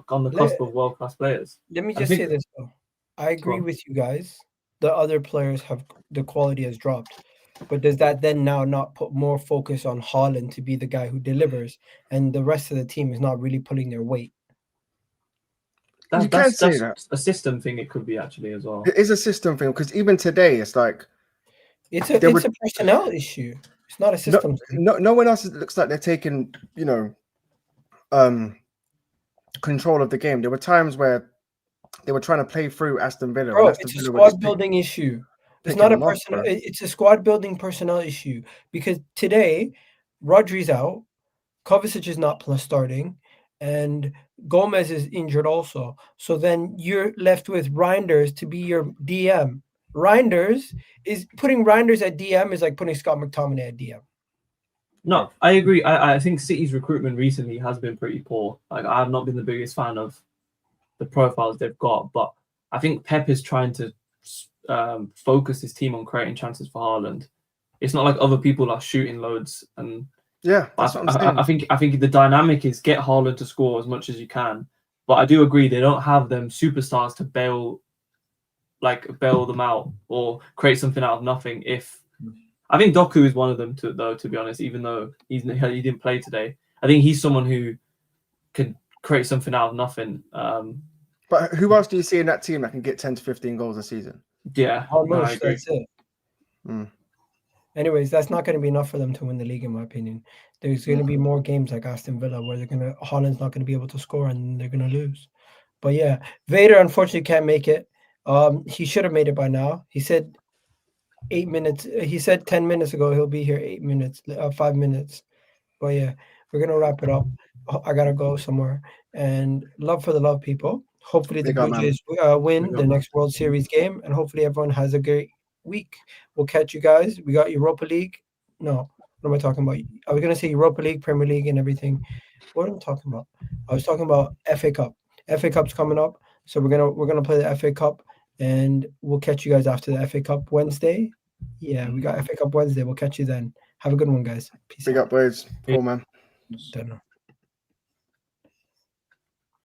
on the cusp of world class players. Let me just say this though. I agree with you guys. The other players the quality has dropped. But does that then now not put more focus on Haaland to be the guy who delivers, and the rest of the team is not really pulling their weight? That's a system thing. It could be actually as well. It is a system thing because even today it's like it's a personnel issue. It's not a system thing. No one else looks like they're taking control of the game. There were times where they were trying to play through Aston Villa. Bro, it's a squad building issue. It's not a personnel. It's a squad building personnel issue because today Rodri's out, Kovacic is not starting, and Gomez is injured also. So then you're left with Reinders to be your DM. Putting Reinders at DM is like putting Scott McTominay at DM. No, I agree. I think City's recruitment recently has been pretty poor. Like I have not been the biggest fan of the profiles they've got, but I think Pep is trying to focus his team on creating chances for Haaland. It's not like other people are shooting loads, and yeah, that's what I'm saying. I think the dynamic is get Haaland to score as much as you can, but I do agree they don't have them superstars to bail them out or create something out of nothing. I think Doku is one of them to be honest, even though he didn't play today. I think he's someone who can create something out of nothing. But who else do you see in that team that can get 10 to 15 goals a season? Yeah, that's it. Anyways, that's not going to be enough for them to win the league, in my opinion. There's going to be more games like Aston Villa where Haaland's not going to be able to score and they're going to lose. But yeah, Vader unfortunately can't make it. He should have made it by now. He said 8 minutes. He said 10 minutes ago he'll be here 8 minutes, 5 minutes. But yeah, we're gonna wrap it up. I gotta go somewhere. And love for the love, people. Hopefully the Blue Jays win the next World Series game, and hopefully everyone has a great week. We'll catch you guys. We got Europa League. No, what am I talking about? I was gonna say Europa League, Premier League, and everything. What am I talking about? I was talking about FA Cup. FA Cup's coming up, so we're gonna play the FA Cup, and we'll catch you guys after the FA Cup Wednesday. Yeah, we got FA Cup Wednesday. We'll catch you then. Have a good one, guys. Peace Big out. up, boys. Cool, man. Don't know.